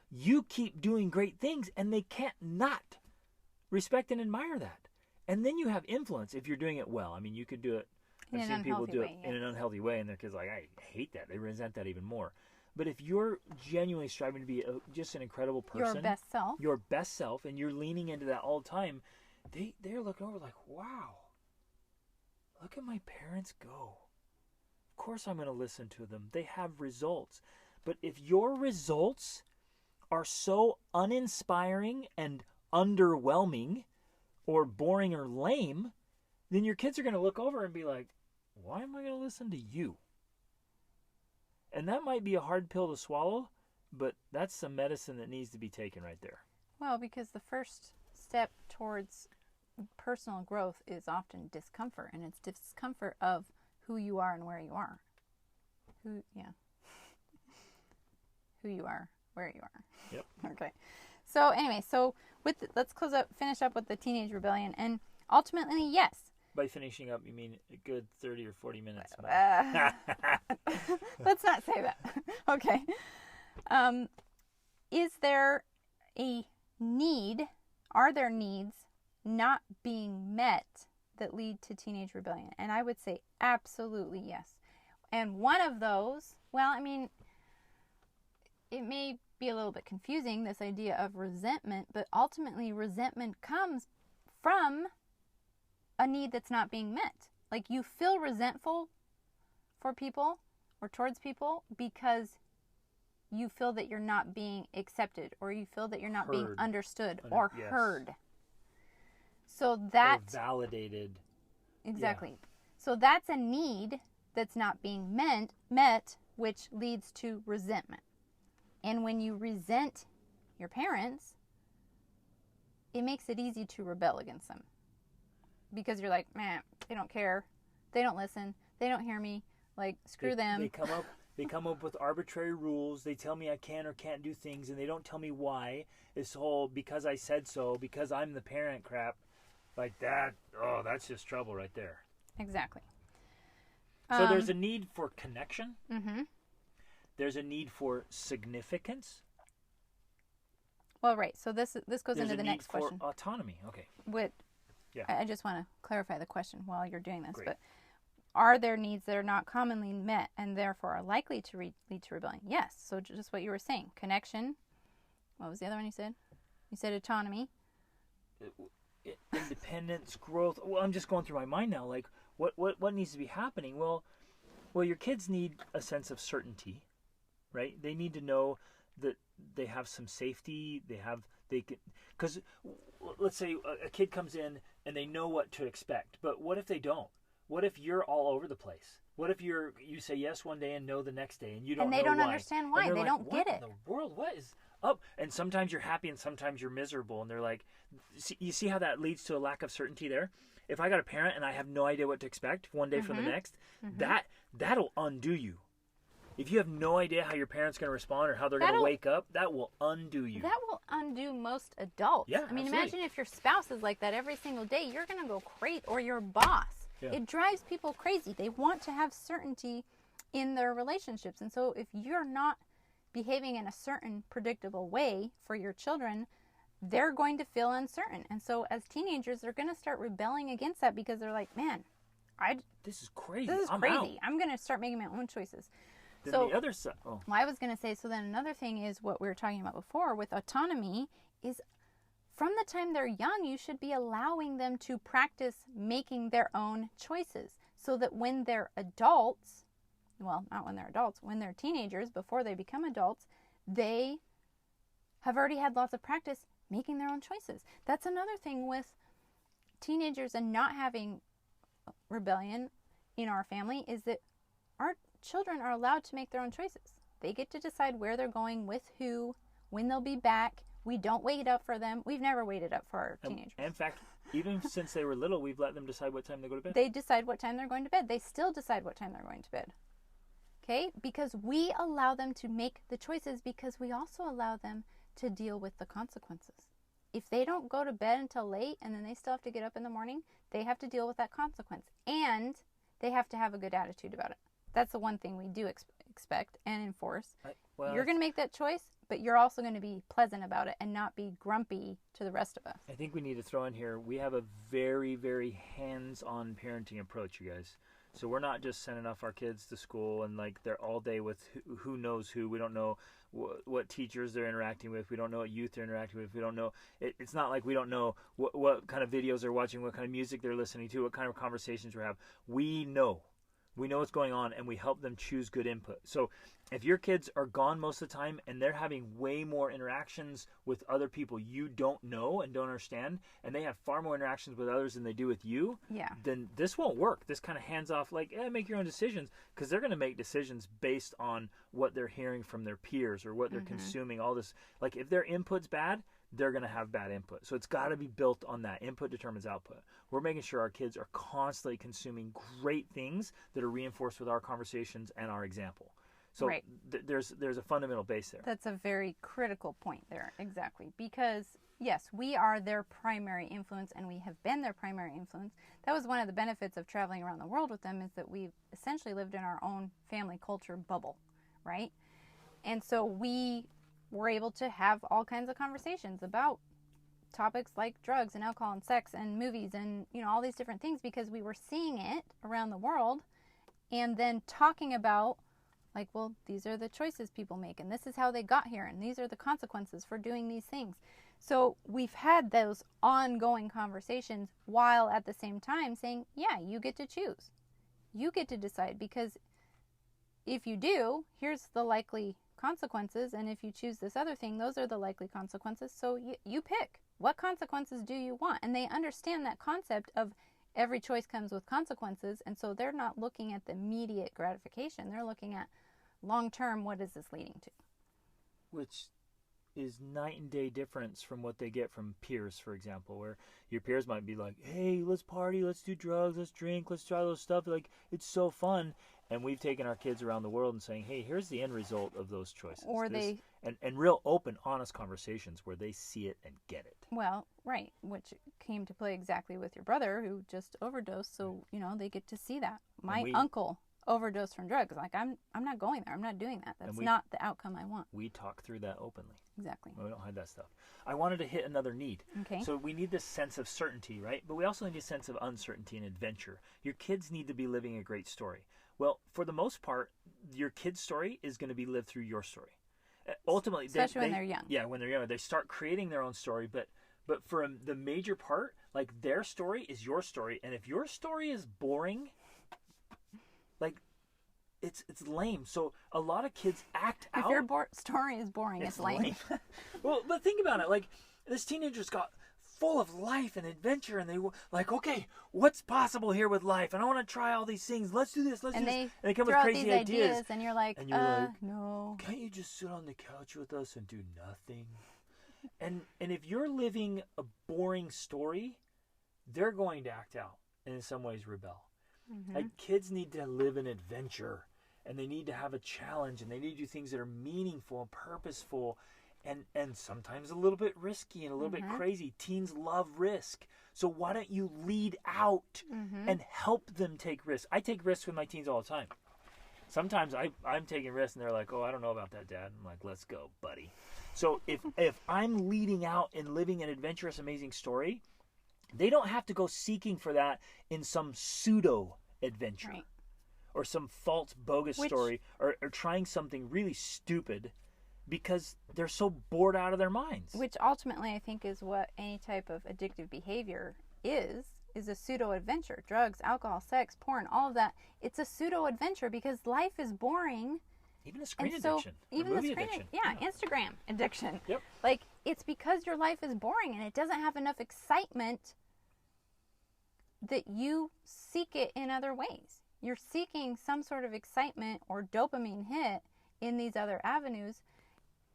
You keep doing great things, and they can't not respect and admire that. And then you have influence if you're doing it well. I mean, you could do it. I've seen people do it in an unhealthy way, and their kids are like, I hate that. They resent that even more. But if you're genuinely striving to be just an incredible person, your best self, and you're leaning into that all the time, they're looking over like, wow, look at my parents go. Of course I'm going to listen to them. They have results. But if your results are so uninspiring and underwhelming or boring or lame, then your kids are going to look over and be like, why am I going to listen to you? And that might be a hard pill to swallow, but that's some medicine that needs to be taken right there. Well, because the first step towards personal growth is often discomfort, and it's discomfort of who you are and where you are. Who you are, where you are. Yep. Okay. So anyway, let's finish up with the teenage rebellion, and ultimately, yes. By finishing up, you mean a good 30 or 40 minutes. Let's not say that. Okay. Is there a need? Are there needs not being met that lead to teenage rebellion? And I would say absolutely yes. And one of those, well, I mean, it may be a little bit confusing, this idea of resentment, but ultimately resentment comes from a need that's not being met. Like, you feel resentful for people or towards people because you feel that you're not being accepted, or you feel that you're not being understood or heard. So that... Or validated. Exactly. Yeah. So that's a need that's not being met, which leads to resentment. And when you resent your parents, it makes it easy to rebel against them. Because you're like, man, they don't care. They don't listen. They don't hear me. Like, screw them. They come up with arbitrary rules. They tell me I can or can't do things, and they don't tell me why. This whole because I said so, because I'm the parent crap, like that. Oh, that's just trouble right there. Exactly. So there's a need for connection. Mm-hmm. There's a need for significance. Well, right. So this goes into the next question. There's a need for autonomy. Okay. Yeah. I just want to clarify the question while you're doing this. Great. But are there needs that are not commonly met and therefore are likely to lead to rebellion? Yes. So just what you were saying. Connection. What was the other one you said? You said autonomy. Independence, growth. Well, I'm just going through my mind now. Like, what needs to be happening? Well, your kids need a sense of certainty, right? They need to know that they have some safety. Because let's say a kid comes in and they know what to expect, but what if they don't? What if you're all over the place? What if you say yes one day and no the next day, and you don't know why? And they don't understand why. They don't get it. What in the world? What is up? And sometimes you're happy and sometimes you're miserable, and they're like, you see how that leads to a lack of certainty there? If I got a parent and I have no idea what to expect one day from the next, that'll undo you. If you have no idea how your parents going to respond or how they're going to wake up, that will undo you. That will undo most adults. Yeah, I mean, absolutely. imagine if your spouse is like that every single day. You're going to go crazy, or your boss. Yeah. It drives people crazy. They want to have certainty in their relationships. And so if you're not behaving in a certain predictable way for your children, they're going to feel uncertain. And so as teenagers, they're going to start rebelling against that because they're like, man, this is crazy. this is I'm crazy. out. I'm going to start making my own choices. Then So the other side. Oh, well, I was going to say, so then another thing is what we were talking about before with autonomy is from the time they're young, you should be allowing them to practice making their own choices so that when they're adults, well, not when they're adults, when they're teenagers, before they become adults, they have already had lots of practice making their own choices. That's another thing with teenagers and not having rebellion in our family is that our children are allowed to make their own choices. They get to decide where they're going, with who, when they'll be back. We don't wait up for them. We've never waited up for our teenagers. in fact, even since they were little, we've let them decide what time they go to bed. They decide what time they're going to bed. They still decide what time they're going to bed. Okay? Because we allow them to make the choices because we also allow them to deal with the consequences. If they don't go to bed until late and then they still have to get up in the morning, they have to deal with that consequence. And they have to have a good attitude about it. That's the one thing we do expect and enforce. You're going to make that choice, but you're also going to be pleasant about it and not be grumpy to the rest of us. I think we need to throw in here, we have a very, very hands-on parenting approach, you guys. So we're not just sending off our kids to school and like they're all day with who knows who. We don't know what teachers they're interacting with. We don't know what youth they're interacting with. We don't know. It's not like we don't know what kind of videos they're watching, what kind of music they're listening to, what kind of conversations we have. We know. We know what's going on, and we help them choose good input. So if your kids are gone most of the time and they're having way more interactions with other people you don't know and don't understand, and they have far more interactions with others than they do with you, then this won't work. This kind of hands-off, like, make your own decisions, because they're going to make decisions based on what they're hearing from their peers or what they're consuming, all this. Like, if their input's bad, they're going to have bad input. So it's got to be built on that. Input determines output. We're making sure our kids are constantly consuming great things that are reinforced with our conversations and our example. So there's a fundamental base there. That's a very critical point there, exactly. Because, yes, we are their primary influence and we have been their primary influence. That was one of the benefits of traveling around the world with them, is that we've essentially lived in our own family culture bubble, right? And so we were able to have all kinds of conversations about topics like drugs and alcohol and sex and movies and, all these different things, because we were seeing it around the world and then talking about, like, well, these are the choices people make and this is how they got here and these are the consequences for doing these things. So we've had those ongoing conversations while at the same time saying, yeah, you get to choose. You get to decide, because if you do, here's the likely consequences, and if you choose this other thing, those are the likely consequences. So you pick. What consequences do you want? And they understand that concept of every choice comes with consequences, and so they're not looking at the immediate gratification. They're looking at long-term, what is this leading to? Which is night and day difference from what they get from peers, for example, where your peers might be like, hey, let's party, let's do drugs, let's drink, let's try those stuff, like, it's so fun. And we've taken our kids around the world and saying, hey, here's the end result of those choices. Or and real open, honest conversations where they see it and get it. Well, right, which came to play exactly with your brother who just overdosed, so, they get to see that. My uncle overdosed from drugs. Like, I'm not going there. I'm not doing that. That's not the outcome I want. We talk through that openly. Exactly. We don't hide that stuff. I wanted to hit another need. Okay. So we need this sense of certainty, right? But we also need a sense of uncertainty and adventure. Your kids need to be living a great story. Well, for the most part, your kid's story is going to be lived through your story. Ultimately, especially when they're young. Yeah, when they're young, they start creating their own story. But for the major part, like, their story is your story, and if your story is boring, like, it's lame. So a lot of kids act out. If your story is boring, it's lame. Well, but think about it. Like, this teenager's got full of life and adventure, and they like, okay, what's possible here with life? And I want to try all these things. Let's do this. Let's do this. And they come with crazy ideas. And you're like, no. Can't you just sit on the couch with us and do nothing? And if you're living a boring story, they're going to act out and in some ways rebel. Mm-hmm. Like, kids need to live an adventure. and they need to have a challenge, and they need to do things that are meaningful and purposeful, and sometimes a little bit risky and a little bit crazy. Teens love risk. So why don't you lead out and help them take risks? I take risks with my teens all the time. Sometimes I'm taking risks, and they're like, oh, I don't know about that, Dad. I'm like, let's go, buddy. So if I'm leading out and living an adventurous, amazing story, they don't have to go seeking for that in some pseudo adventure. Right. Or some false, bogus story, or trying something really stupid because they're so bored out of their minds. Which ultimately I think is what any type of addictive behavior is a pseudo-adventure. Drugs, alcohol, sex, porn, all of that. It's a pseudo-adventure because life is boring. Even a screen addiction. Even movie the screen addiction. yeah, Instagram addiction. Yep. Like, it's because your life is boring and it doesn't have enough excitement that you seek it in other ways. You're seeking some sort of excitement or dopamine hit in these other avenues,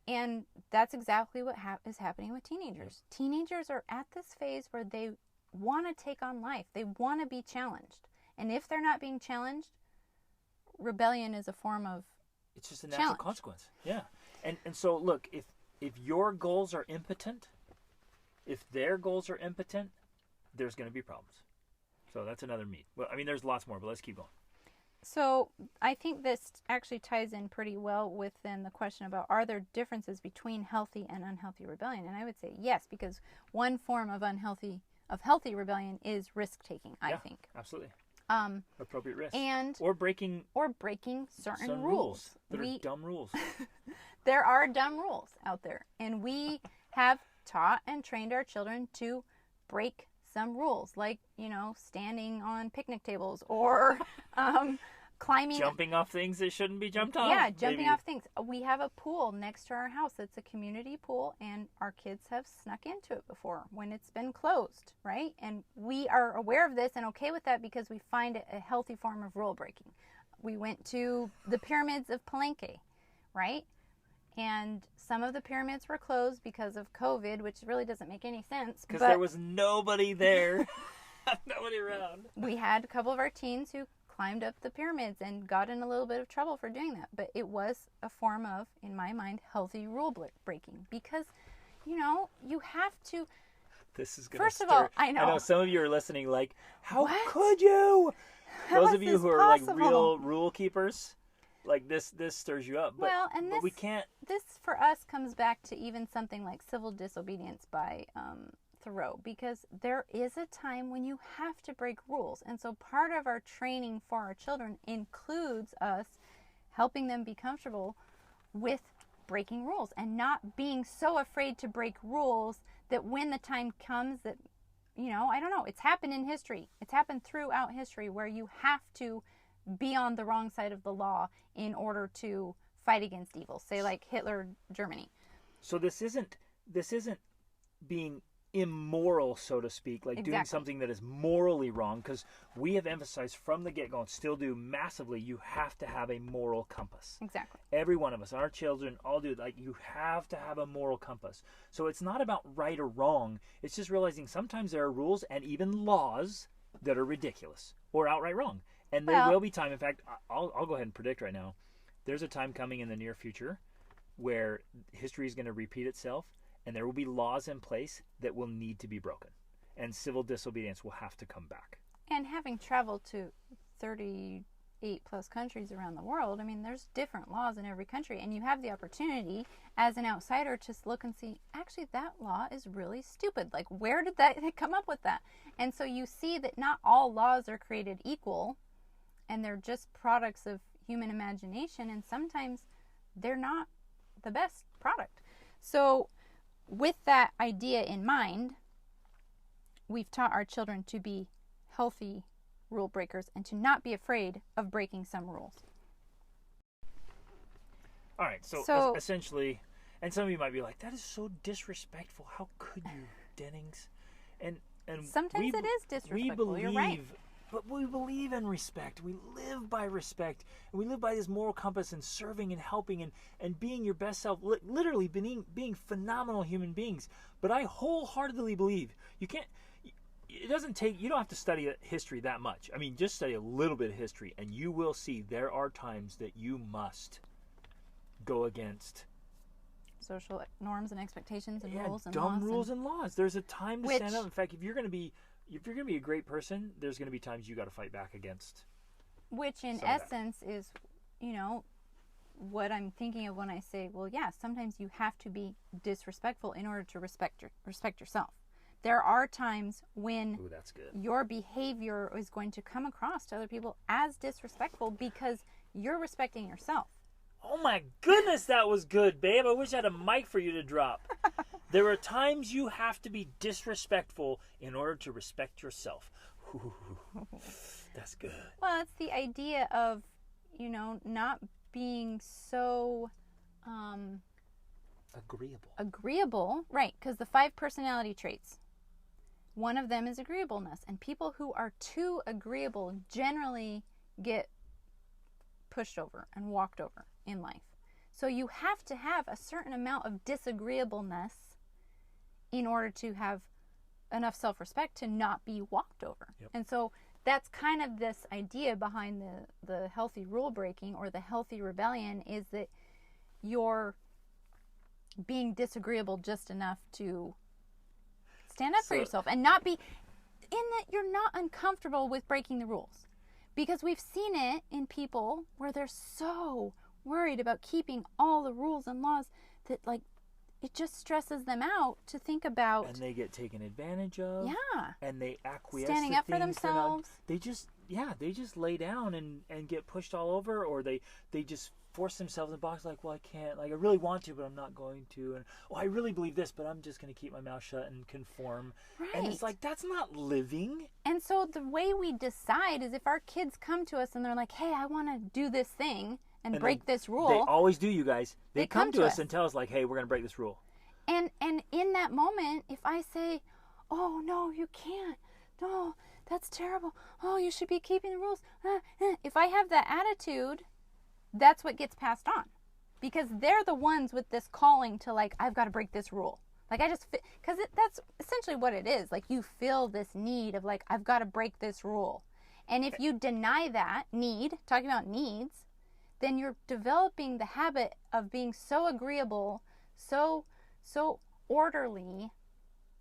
and that's exactly what is happening with teenagers. Teenagers are at this phase where they want to take on life. They want to be challenged. And if they're not being challenged, rebellion is a form of it's just a natural consequence. Yeah. And so look, if your goals are impotent, if their goals are impotent, there's going to be problems. So that's another meat. Well, I mean, there's lots more, but let's keep going. So I think this actually ties in pretty well with then the question about, are there differences between healthy and unhealthy rebellion? And I would say yes, because one form of healthy rebellion is risk taking, I think. Absolutely. Appropriate risk. Or breaking certain rules. That are dumb rules. There are dumb rules out there. And we have taught and trained our children to break some rules, like, standing on picnic tables or climbing. Jumping off things that shouldn't be jumped off. Yeah, jumping off things. We have a pool next to our house that's a community pool, and our kids have snuck into it before when it's been closed, right? And we are aware of this and okay with that because we find it a healthy form of rule breaking. We went to the pyramids of Palenque, right? And some of the pyramids were closed because of COVID, which really doesn't make any sense. Because there was nobody there. Nobody around. We had a couple of our teens who climbed up the pyramids and got in a little bit of trouble for doing that. But it was a form of, in my mind, healthy rule breaking. Because, you have to... This is going to First of all, I know some of you are listening like, how what? could you? Those of you who are possible? like real rule keepers, like this stirs you up. But, but we can't... This, for us, comes back to even something like civil disobedience by Thoreau, because there is a time when you have to break rules. And so part of our training for our children includes us helping them be comfortable with breaking rules and not being so afraid to break rules that when the time comes that, I don't know, it's happened in history. It's happened throughout history where you have to be on the wrong side of the law in order to fight against evil. Say like Hitler, Germany. So this isn't being immoral, so to speak, like doing something that is morally wrong, because we have emphasized from the get-go and still do massively, you have to have a moral compass. Exactly. Every one of us, our children all do, like you have to have a moral compass. So it's not about right or wrong, it's just realizing sometimes there are rules and even laws that are ridiculous or outright wrong. And there will be time, in fact, I'll go ahead and predict right now, there's a time coming in the near future where history is going to repeat itself, and there will be laws in place that will need to be broken. And civil disobedience will have to come back. And having traveled to 38 plus countries around the world, I mean, there's different laws in every country. And you have the opportunity as an outsider to look and see, actually, that law is really stupid. Like, where did they come up with that? And so you see that not all laws are created equal, and they're just products of human imagination. And sometimes they're not the best product. So with that idea in mind, we've taught our children to be healthy rule breakers and to not be afraid of breaking some rules. All right, so essentially, and some of you might be like, that is so disrespectful. How could you, Dennings? And sometimes it is disrespectful. You're right. But we believe in respect. We live by respect. And we live by this moral compass and serving and helping and being your best self, literally being phenomenal human beings. But I wholeheartedly believe you can't, it doesn't take, you don't have to study history that much. I mean, just study a little bit of history, and you will see there are times that you must go against social norms and expectations and rules and dumb laws. rules and laws. There's a time to Which- stand up. In fact, if you're going to be a great person, there's going to be times you got to fight back against. Which in some of that. essence is, you know, what I'm thinking of when I say, well, yeah, sometimes you have to be disrespectful in order to respect yourself. There are times when Ooh, that's good. your behavior is going to come across to other people as disrespectful because you're respecting yourself. Oh my goodness, that was good, babe. I wish I had a mic for you to drop. There are times you have to be disrespectful in order to respect yourself. Ooh, that's good. Well, it's the idea of, you know, not being so agreeable, right? Because the 5 personality traits, one of them is agreeableness, and people who are too agreeable generally get pushed over and walked over in life. So you have to have a certain amount of disagreeableness in order to have enough self-respect to not be walked over. Yep. And so that's kind of this idea behind the healthy rule breaking or the healthy rebellion, is that you're being disagreeable just enough to stand up for yourself and not be, in that you're not uncomfortable with breaking the rules. Because we've seen it in people where they're so worried about keeping all the rules and laws that, like, it just stresses them out to think about. And they get taken advantage of. Yeah. And they acquiesce Standing to up for things they're not- themselves. They just lay down and get pushed all over, or they just force themselves in a box, like, well, I can't, like, I really want to, but I'm not going to, and I really believe this, but I'm just going to keep my mouth shut and conform. Right. And it's like, that's not living. And so the way we decide is if our kids come to us and they're like, hey, I want to do this thing and break this rule. They always do, you guys. They come to us us. and tell us, like, hey, we're going to break this rule. And in that moment, if I say, oh, no, you can't. No, that's terrible. Oh, you should be keeping the rules. If I have that attitude, that's what gets passed on. Because they're the ones with this calling to, like, I've got to break this rule. Like, I just, because that's essentially what it is. Like, you feel this need of, like, I've got to break this rule. And if you deny that need, talking about needs, then you're developing the habit of being so agreeable, so orderly,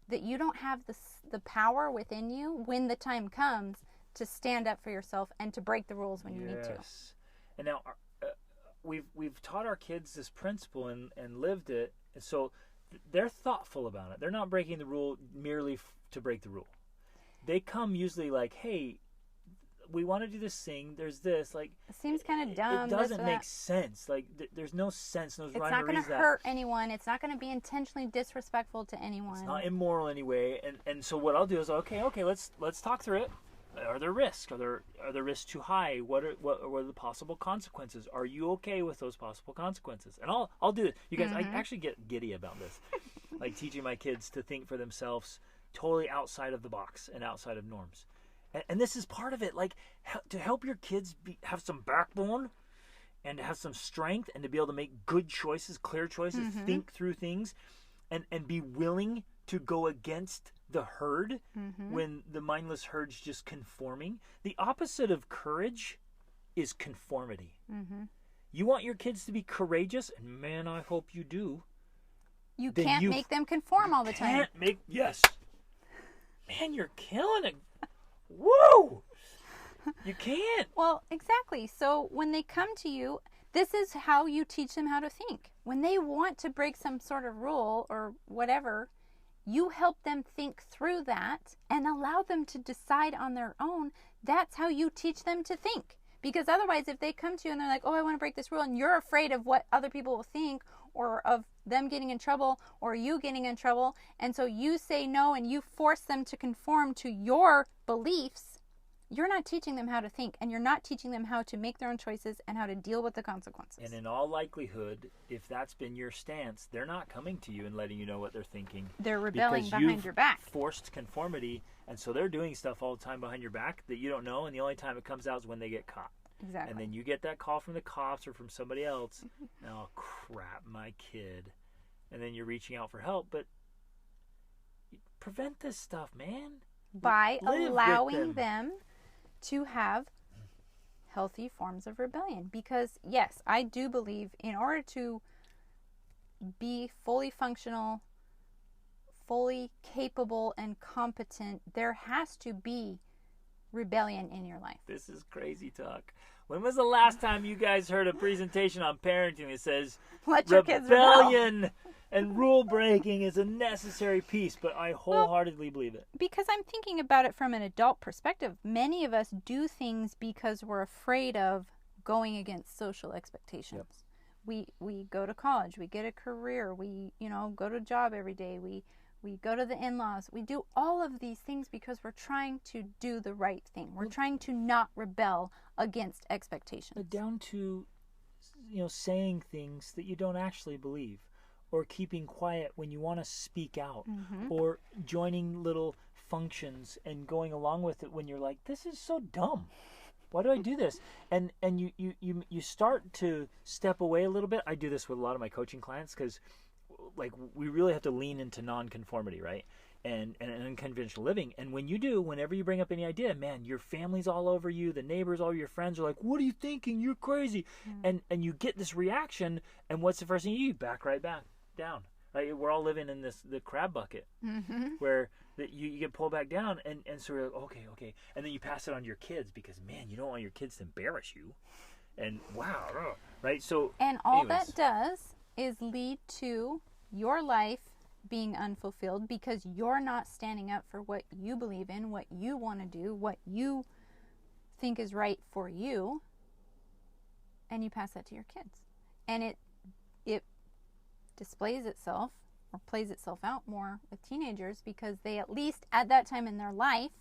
that you don't have the power within you when the time comes to stand up for yourself and to break the rules when you need to. And now we've taught our kids this principle and lived it, and so they're thoughtful about it. They're not breaking the rule merely to break the rule. They come usually like, hey, we want to do this thing. There's this, like, It seems kind of dumb. It doesn't make sense. Like, there's no sense, no rhyme or reason. It's not going to hurt anyone. It's not going to be intentionally disrespectful to anyone. It's not immoral anyway. And so what I'll do is, okay, let's talk through it. Are there risks? Are the risks too high? What are the possible consequences? Are you okay with those possible consequences? And I'll do it. You guys, I actually get giddy about this, like teaching my kids to think for themselves, totally outside of the box and outside of norms. And this is part of it, like, to help your kids have some backbone and to have some strength and to be able to make good choices, clear choices, think through things, and be willing to go against the herd when the mindless herd's just conforming. The opposite of courage is conformity. You want your kids to be courageous, and man, I hope you do. You can't make them conform all the time. Yes. Man, you're killing it. Woo! You can't. Well, exactly. So when they come to you, this is how you teach them how to think. When they want to break some sort of rule or whatever, you help them think through that and allow them to decide on their own. That's how you teach them to think. Because otherwise, if they come to you and they're like, oh, I want to break this rule, and you're afraid of what other people will think or of them getting in trouble or you getting in trouble, and so you say no and you force them to conform to your beliefs, you're not teaching them how to think, and you're not teaching them how to make their own choices and how to deal with the consequences. And in all likelihood, if that's been your stance, they're not coming to you and letting you know what they're thinking. They're rebelling because behind you've your back. Forced conformity, and so they're doing stuff all the time behind your back that you don't know, and the only time it comes out is when they get caught. Exactly. And then you get that call from the cops or from somebody else. Oh, crap, my kid. And then you're reaching out for help. But prevent this stuff, man. by Live with allowing them to have healthy forms of rebellion. Because, yes, I do believe in order to be fully functional, fully capable, and competent, there has to be rebellion in your life. This is crazy talk. When was the last time you guys heard a presentation on parenting that says Let your kids rebel? rebellion and rule breaking is a necessary piece? But I wholeheartedly believe it. Because I'm thinking about it from an adult perspective. Many of us do things because we're afraid of going against social expectations. Yep. We go to college, we get a career, we go to a job every day, we go to the in-laws. We do all of these things because we're trying to do the right thing. We're trying to not rebel against expectations. Down to, saying things that you don't actually believe, or keeping quiet when you want to speak out, or joining little functions and going along with it when you're like, this is so dumb. Why do I do this? And you start to step away a little bit. I do this with a lot of my coaching clients because we really have to lean into non-conformity, right? And unconventional living. And when you do, whenever you bring up any idea, man, your family's all over you, the neighbors, all your friends are like, what are you thinking? You're crazy. And you get this reaction, and what's the first thing you do? Back right back down. Right? We're all living in the crab bucket where you get pulled back down, and so we're like, okay. And then you pass it on to your kids because, man, you don't want your kids to embarrass you. And wow, right? So, and all that does is lead to your life being unfulfilled because you're not standing up for what you believe in, what you want to do, what you think is right for you, and you pass that to your kids. And it displays itself or plays itself out more with teenagers because they, at least at that time in their life,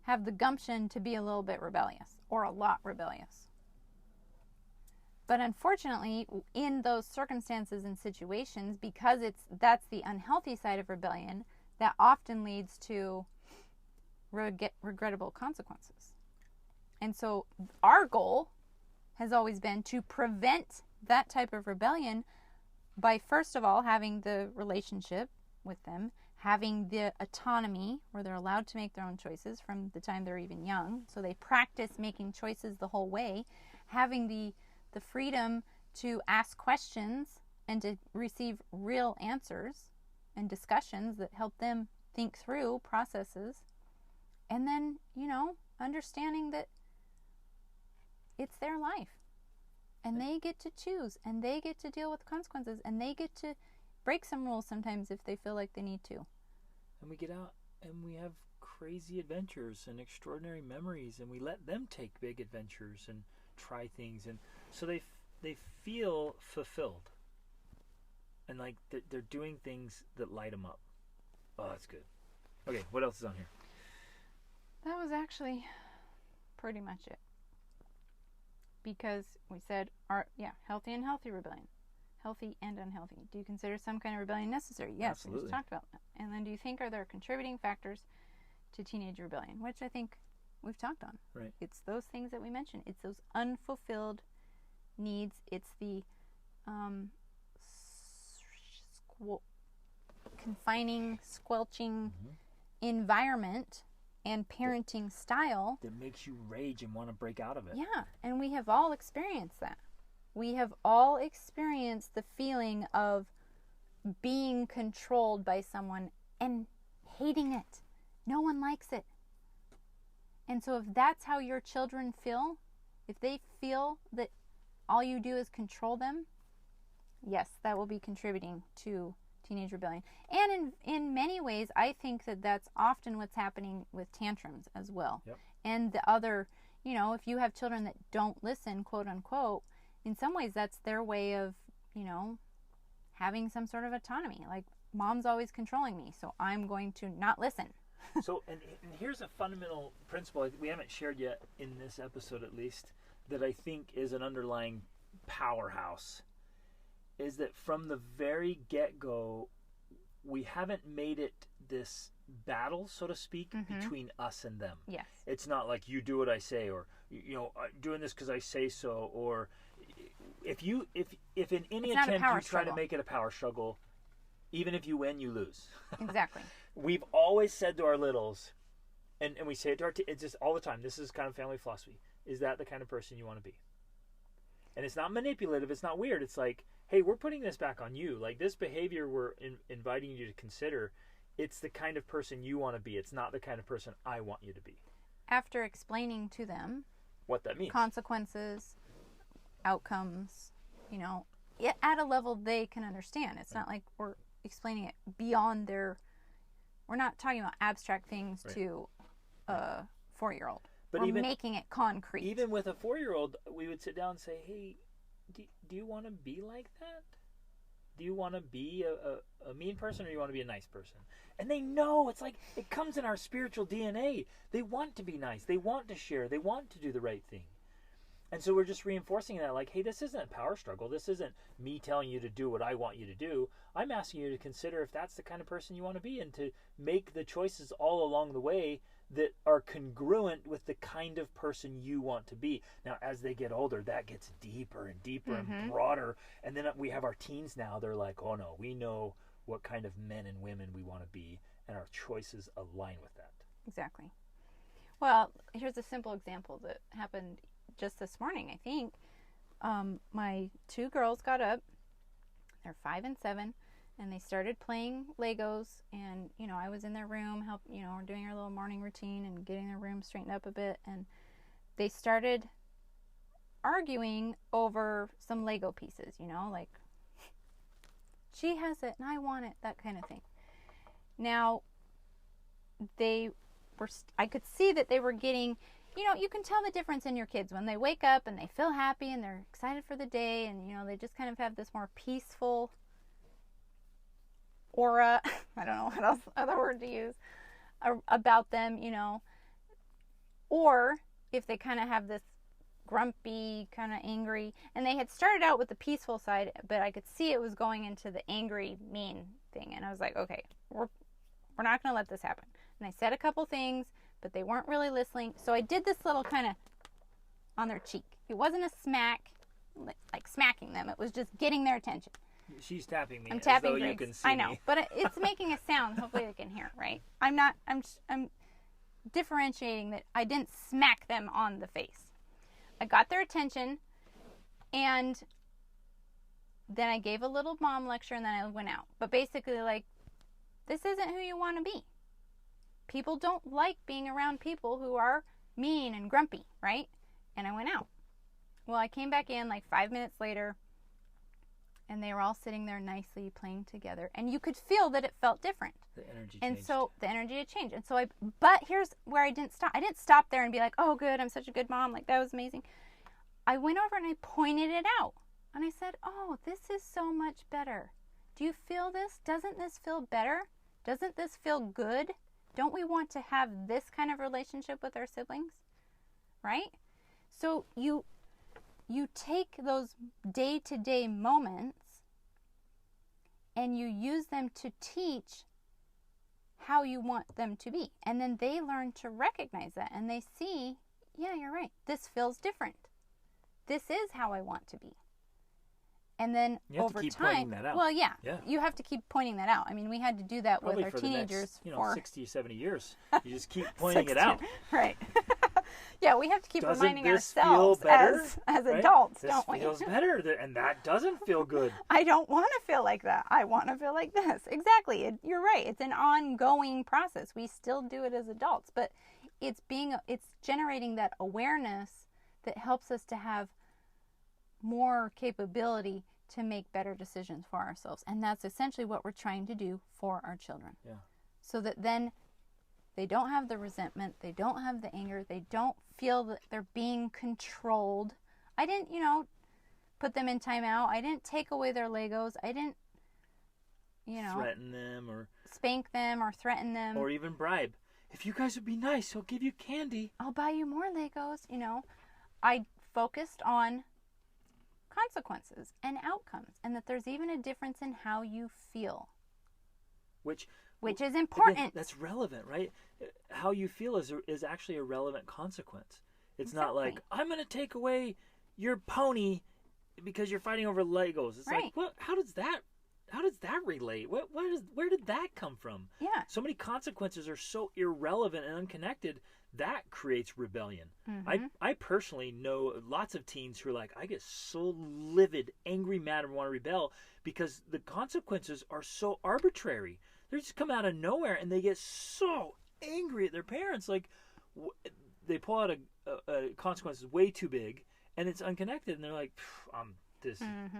have the gumption to be a little bit rebellious or a lot rebellious. But unfortunately, in those circumstances and situations, because that's the unhealthy side of rebellion, that often leads to regrettable consequences. And so our goal has always been to prevent that type of rebellion by, first of all, having the relationship with them, having the autonomy where they're allowed to make their own choices from the time they're even young. So they practice making choices the whole way, having the freedom to ask questions and to receive real answers and discussions that help them think through processes. And then, understanding that it's their life and they get to choose and they get to deal with consequences and they get to break some rules sometimes if they feel like they need to. And we get out and we have crazy adventures and extraordinary memories, and we let them take big adventures and try things, and so they feel fulfilled and like they're doing things that light them up. Oh, that's good. Okay, what else is on here? That was actually pretty much it, because we said healthy and healthy rebellion, healthy and unhealthy. Do you consider some kind of rebellion necessary? Yes. Absolutely. We just talked about that. And then, do you think are there contributing factors to teenage rebellion, which I think we've talked on. Right. It's those things that we mentioned. It's those unfulfilled needs. It's the confining, squelching environment and parenting style that makes you rage and want to break out of it. Yeah, and we have all experienced that. We have all experienced the feeling of being controlled by someone and hating it. No one likes it. And so if that's how your children feel, if they feel that all you do is control them, yes, that will be contributing to teenage rebellion. And in many ways, I think that that's often what's happening with tantrums as well. Yep. And the other, if you have children that don't listen, quote unquote, in some ways that's their way of, having some sort of autonomy. Like, mom's always controlling me, so I'm going to not listen. So, and here's a fundamental principle we haven't shared yet in this episode, at least, that I think is an underlying powerhouse, is that from the very get-go, we haven't made it this battle, so to speak, between us and them. Yes. It's not like you do what I say, or doing this because I say so, or if in any attempt you try to make it a power struggle, even if you win, you lose. Exactly. We've always said to our littles, and we say it to it's just all the time, this is kind of family philosophy. Is that the kind of person you want to be? And it's not manipulative. It's not weird. It's like, hey, we're putting this back on you. Like, this behavior we're inviting you to consider, it's the kind of person you want to be. It's not the kind of person I want you to be. After explaining to them what that means. Consequences, outcomes, at a level they can understand. It's not like we're explaining it beyond we're not talking about abstract things to a 4-year-old. But we're making it concrete. Even with a 4-year-old, we would sit down and say, hey, do you want to be like that? Do you want to be a mean person, or do you want to be a nice person? And they know. It's like it comes in our spiritual DNA. They want to be nice. They want to share. They want to do the right thing. And so we're just reinforcing that, like, hey, this isn't a power struggle. This isn't me telling you to do what I want you to do. I'm asking you to consider if that's the kind of person you want to be, and to make the choices all along the way that are congruent with the kind of person you want to be. Now, as they get older, that gets deeper and deeper and broader. And then we have our teens now. They're like, oh, no, we know what kind of men and women we want to be, and our choices align with that. Exactly. Well, here's a simple example that happened just this morning, I think. My 2 girls got up. They're 5 and 7. And they started playing Legos, and, I was in their room, we're doing our little morning routine and getting their room straightened up a bit, and they started arguing over some Lego pieces, like, she has it and I want it, that kind of thing. Now, I could see that they were getting, you can tell the difference in your kids when they wake up and they feel happy and they're excited for the day, and, they just kind of have this more peaceful aura, I don't know what else other word to use, about them, or if they kind of have this grumpy, kind of angry, and they had started out with the peaceful side, but I could see it was going into the angry, mean thing, and I was like, okay, we're not going to let this happen. And I said a couple things, but they weren't really listening, so I did this little kind of on their cheek. It wasn't a smack, like smacking them, it was just getting their attention. She's tapping me. I'm tapping as though Griggs. You can see I know, me. but it's making a sound. Hopefully they can hear it, right? I'm differentiating that I didn't smack them on the face. I got their attention, and then I gave a little mom lecture, and then I went out. But basically, like, this isn't who you want to be. People don't like being around people who are mean and grumpy, right? And I went out. Well, I came back in like 5 minutes later, and they were all sitting there nicely playing together, and you could feel that it felt different. The energy and changed. so the energy had changed. And so but here's where I didn't stop. I didn't stop there and be like, oh, good, I'm such a good mom. Like, that was amazing. I went over and I pointed it out. And I said, oh, this is so much better. Do you feel this? Doesn't this feel better? Doesn't this feel good? Don't we want to have this kind of relationship with our siblings? Right? So you take those day-to-day moments and you use them to teach how you want them to be. And then they learn to recognize that, and they see, yeah, you're right. This feels different. This is how I want to be. And then you over have to keep time, pointing that out. well, yeah, you have to keep pointing that out. I mean, we had to do that Probably with our for teenagers the next, for 60, 70 years. You just keep pointing it 60, out. Right. Yeah, we have to keep Doesn't reminding this ourselves feel better? as Right? adults, this don't we? feels better, and that doesn't feel good. I don't want to feel like that. I want to feel like this. Exactly. You're right. It's an ongoing process. We still do it as adults, but it's generating that awareness that helps us to have more capability to make better decisions for ourselves. And that's essentially what we're trying to do for our children. Yeah. So that then they don't have the resentment, they don't have the anger, they don't feel that they're being controlled. I didn't, put them in timeout. I didn't take away their Legos. I didn't, threaten them or spank them or threaten them. Or even bribe. If you guys would be nice, he'll give you candy. I'll buy you more Legos, I focused on consequences and outcomes, and that there's even a difference in how you feel. Which is important. Again, that's relevant, right? How you feel is actually a relevant consequence. It's not like, I'm going to take away your pony because you're fighting over Legos. It's right. like, how does that does that relate? Where did that come from? Yeah. So many consequences are so irrelevant and unconnected. That creates rebellion. I personally know lots of teens who are like, I get so livid, angry, mad, and want to rebel because the consequences are so arbitrary. They just come out of nowhere and they get so angry at their parents. Like, they pull out a consequence way too big and it's unconnected, and they're like,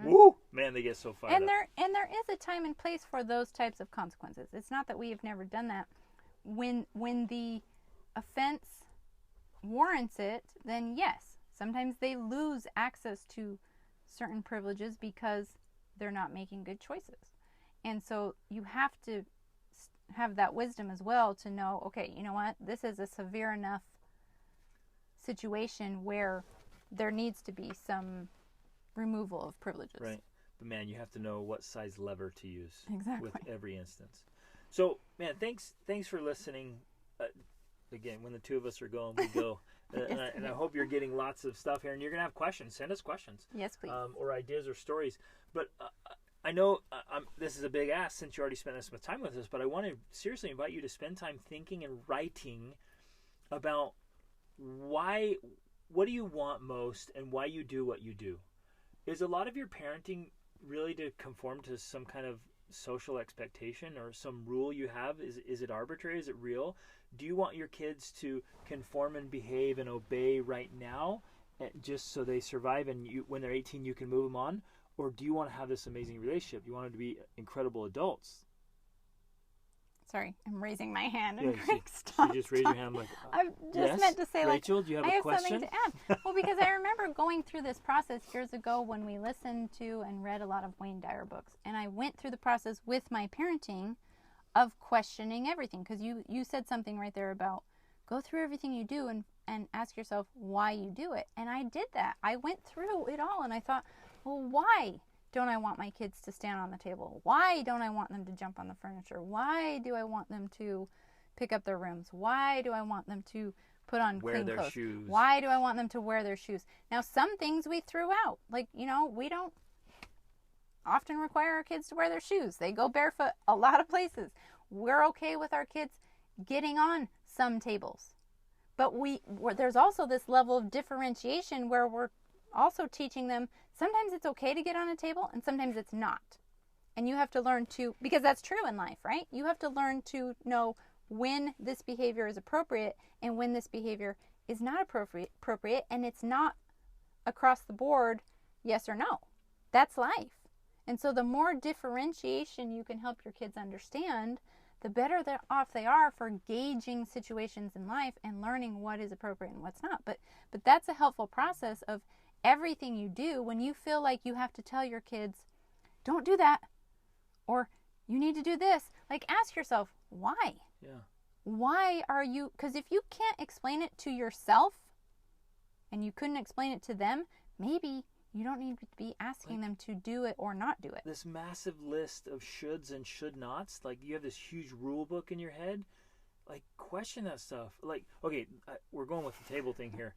woo, man, they get so fired up. And there is a time and place for those types of consequences. It's not that we have never done that. When the offense warrants it, then yes, sometimes they lose access to certain privileges because they're not making good choices. And so you have to have that wisdom as well to know, okay, you know what, this is a severe enough situation where there needs to be some removal of privileges. Right. But man, you have to know what size lever to use exactly with every instance. So, man, thanks for listening. Again, when the two of us are going, we go. And I hope you're getting lots of stuff here. And you're going to have questions. Send us questions. Yes, please. Or ideas or stories. But I know this is a big ask since you already spent this much time with us. But I want to seriously invite you to spend time thinking and writing about what do you want most and why you do what you do. Is a lot of your parenting really to conform to some kind of social expectation or some rule you have? Is it arbitrary? Is it real? Do you want your kids to conform and behave and obey right now just so they survive and when they're 18 you can move them on? Or do you want to have this amazing relationship? You want them to be incredible adults? Sorry, I'm raising my hand. Yeah, And Craig, so you just raise your hand like, I just meant to say, Rachel, do you have I a have question? something to add. Well, because I remember going through this process years ago when we listened to and read a lot of Wayne Dyer books. And I went through the process with my parenting of questioning everything. Because you said something right there about go through everything you do and ask yourself why you do it. And I did that. I went through it all and I thought, well, why don't I want my kids to stand on the table? Why don't I want them to jump on the furniture? Why do I want them to pick up their rooms? Why do I want them to put on clean their clothes? shoes. Why do I want them to wear their shoes? Now, some things we threw out. Like, we don't often require our kids to wear their shoes. They go barefoot a lot of places. We're okay with our kids getting on some tables. But there's also this level of differentiation where we're also teaching them sometimes it's okay to get on a table and sometimes it's not. And you have to learn to, because that's true in life, right? You have to learn to know when this behavior is appropriate and when this behavior is not appropriate, and it's not across the board, yes or no. That's life. And so the more differentiation you can help your kids understand, the better off they are for gauging situations in life and learning what is appropriate and what's not. But that's a helpful process of everything you do. When you feel like you have to tell your kids, don't do that, or you need to do this, like ask yourself, why? Yeah. Why are you, because if you can't explain it to yourself and you couldn't explain it to them, maybe you don't need to be asking them to do it or not do it. This massive list of shoulds and should nots, like you have this huge rule book in your head, like question that stuff. Like, okay, we're going with the table thing here.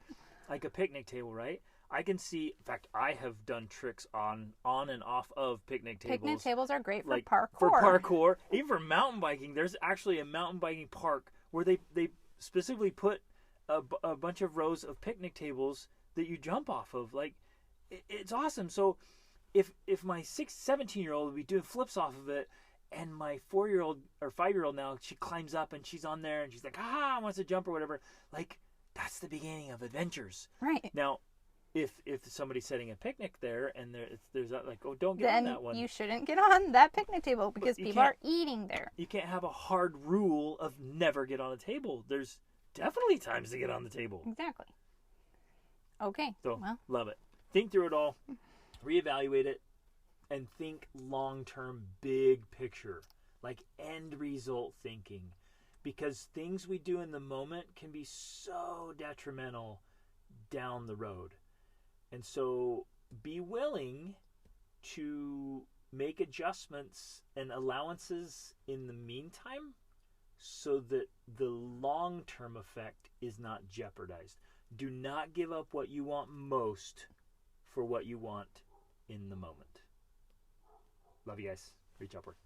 Like a picnic table, right? I can see, in fact, I have done tricks on and off of picnic tables. Picnic tables are great for like, parkour. For parkour. Even for mountain biking, there's actually a mountain biking park where they specifically put a bunch of rows of picnic tables that you jump off of. Like, it's awesome. So if my 17-year-old would be doing flips off of it, and my 4-year-old or 5-year-old now, she climbs up and she's on there and she's like, wants to jump or whatever. Like, that's the beginning of adventures. Right. Now, if somebody's setting a picnic there and there's that, like, don't get on that one. Then you shouldn't get on that picnic table because people are eating there. You can't have a hard rule of never get on a table. There's definitely times to get on the table. Exactly. Okay. So, well, love it. Think through it all, reevaluate it, and think long-term, big picture, like end result thinking. Because things we do in the moment can be so detrimental down the road. And so be willing to make adjustments and allowances in the meantime so that the long-term effect is not jeopardized. Do not give up what you want most for what you want in the moment. Love you guys. Reach upward.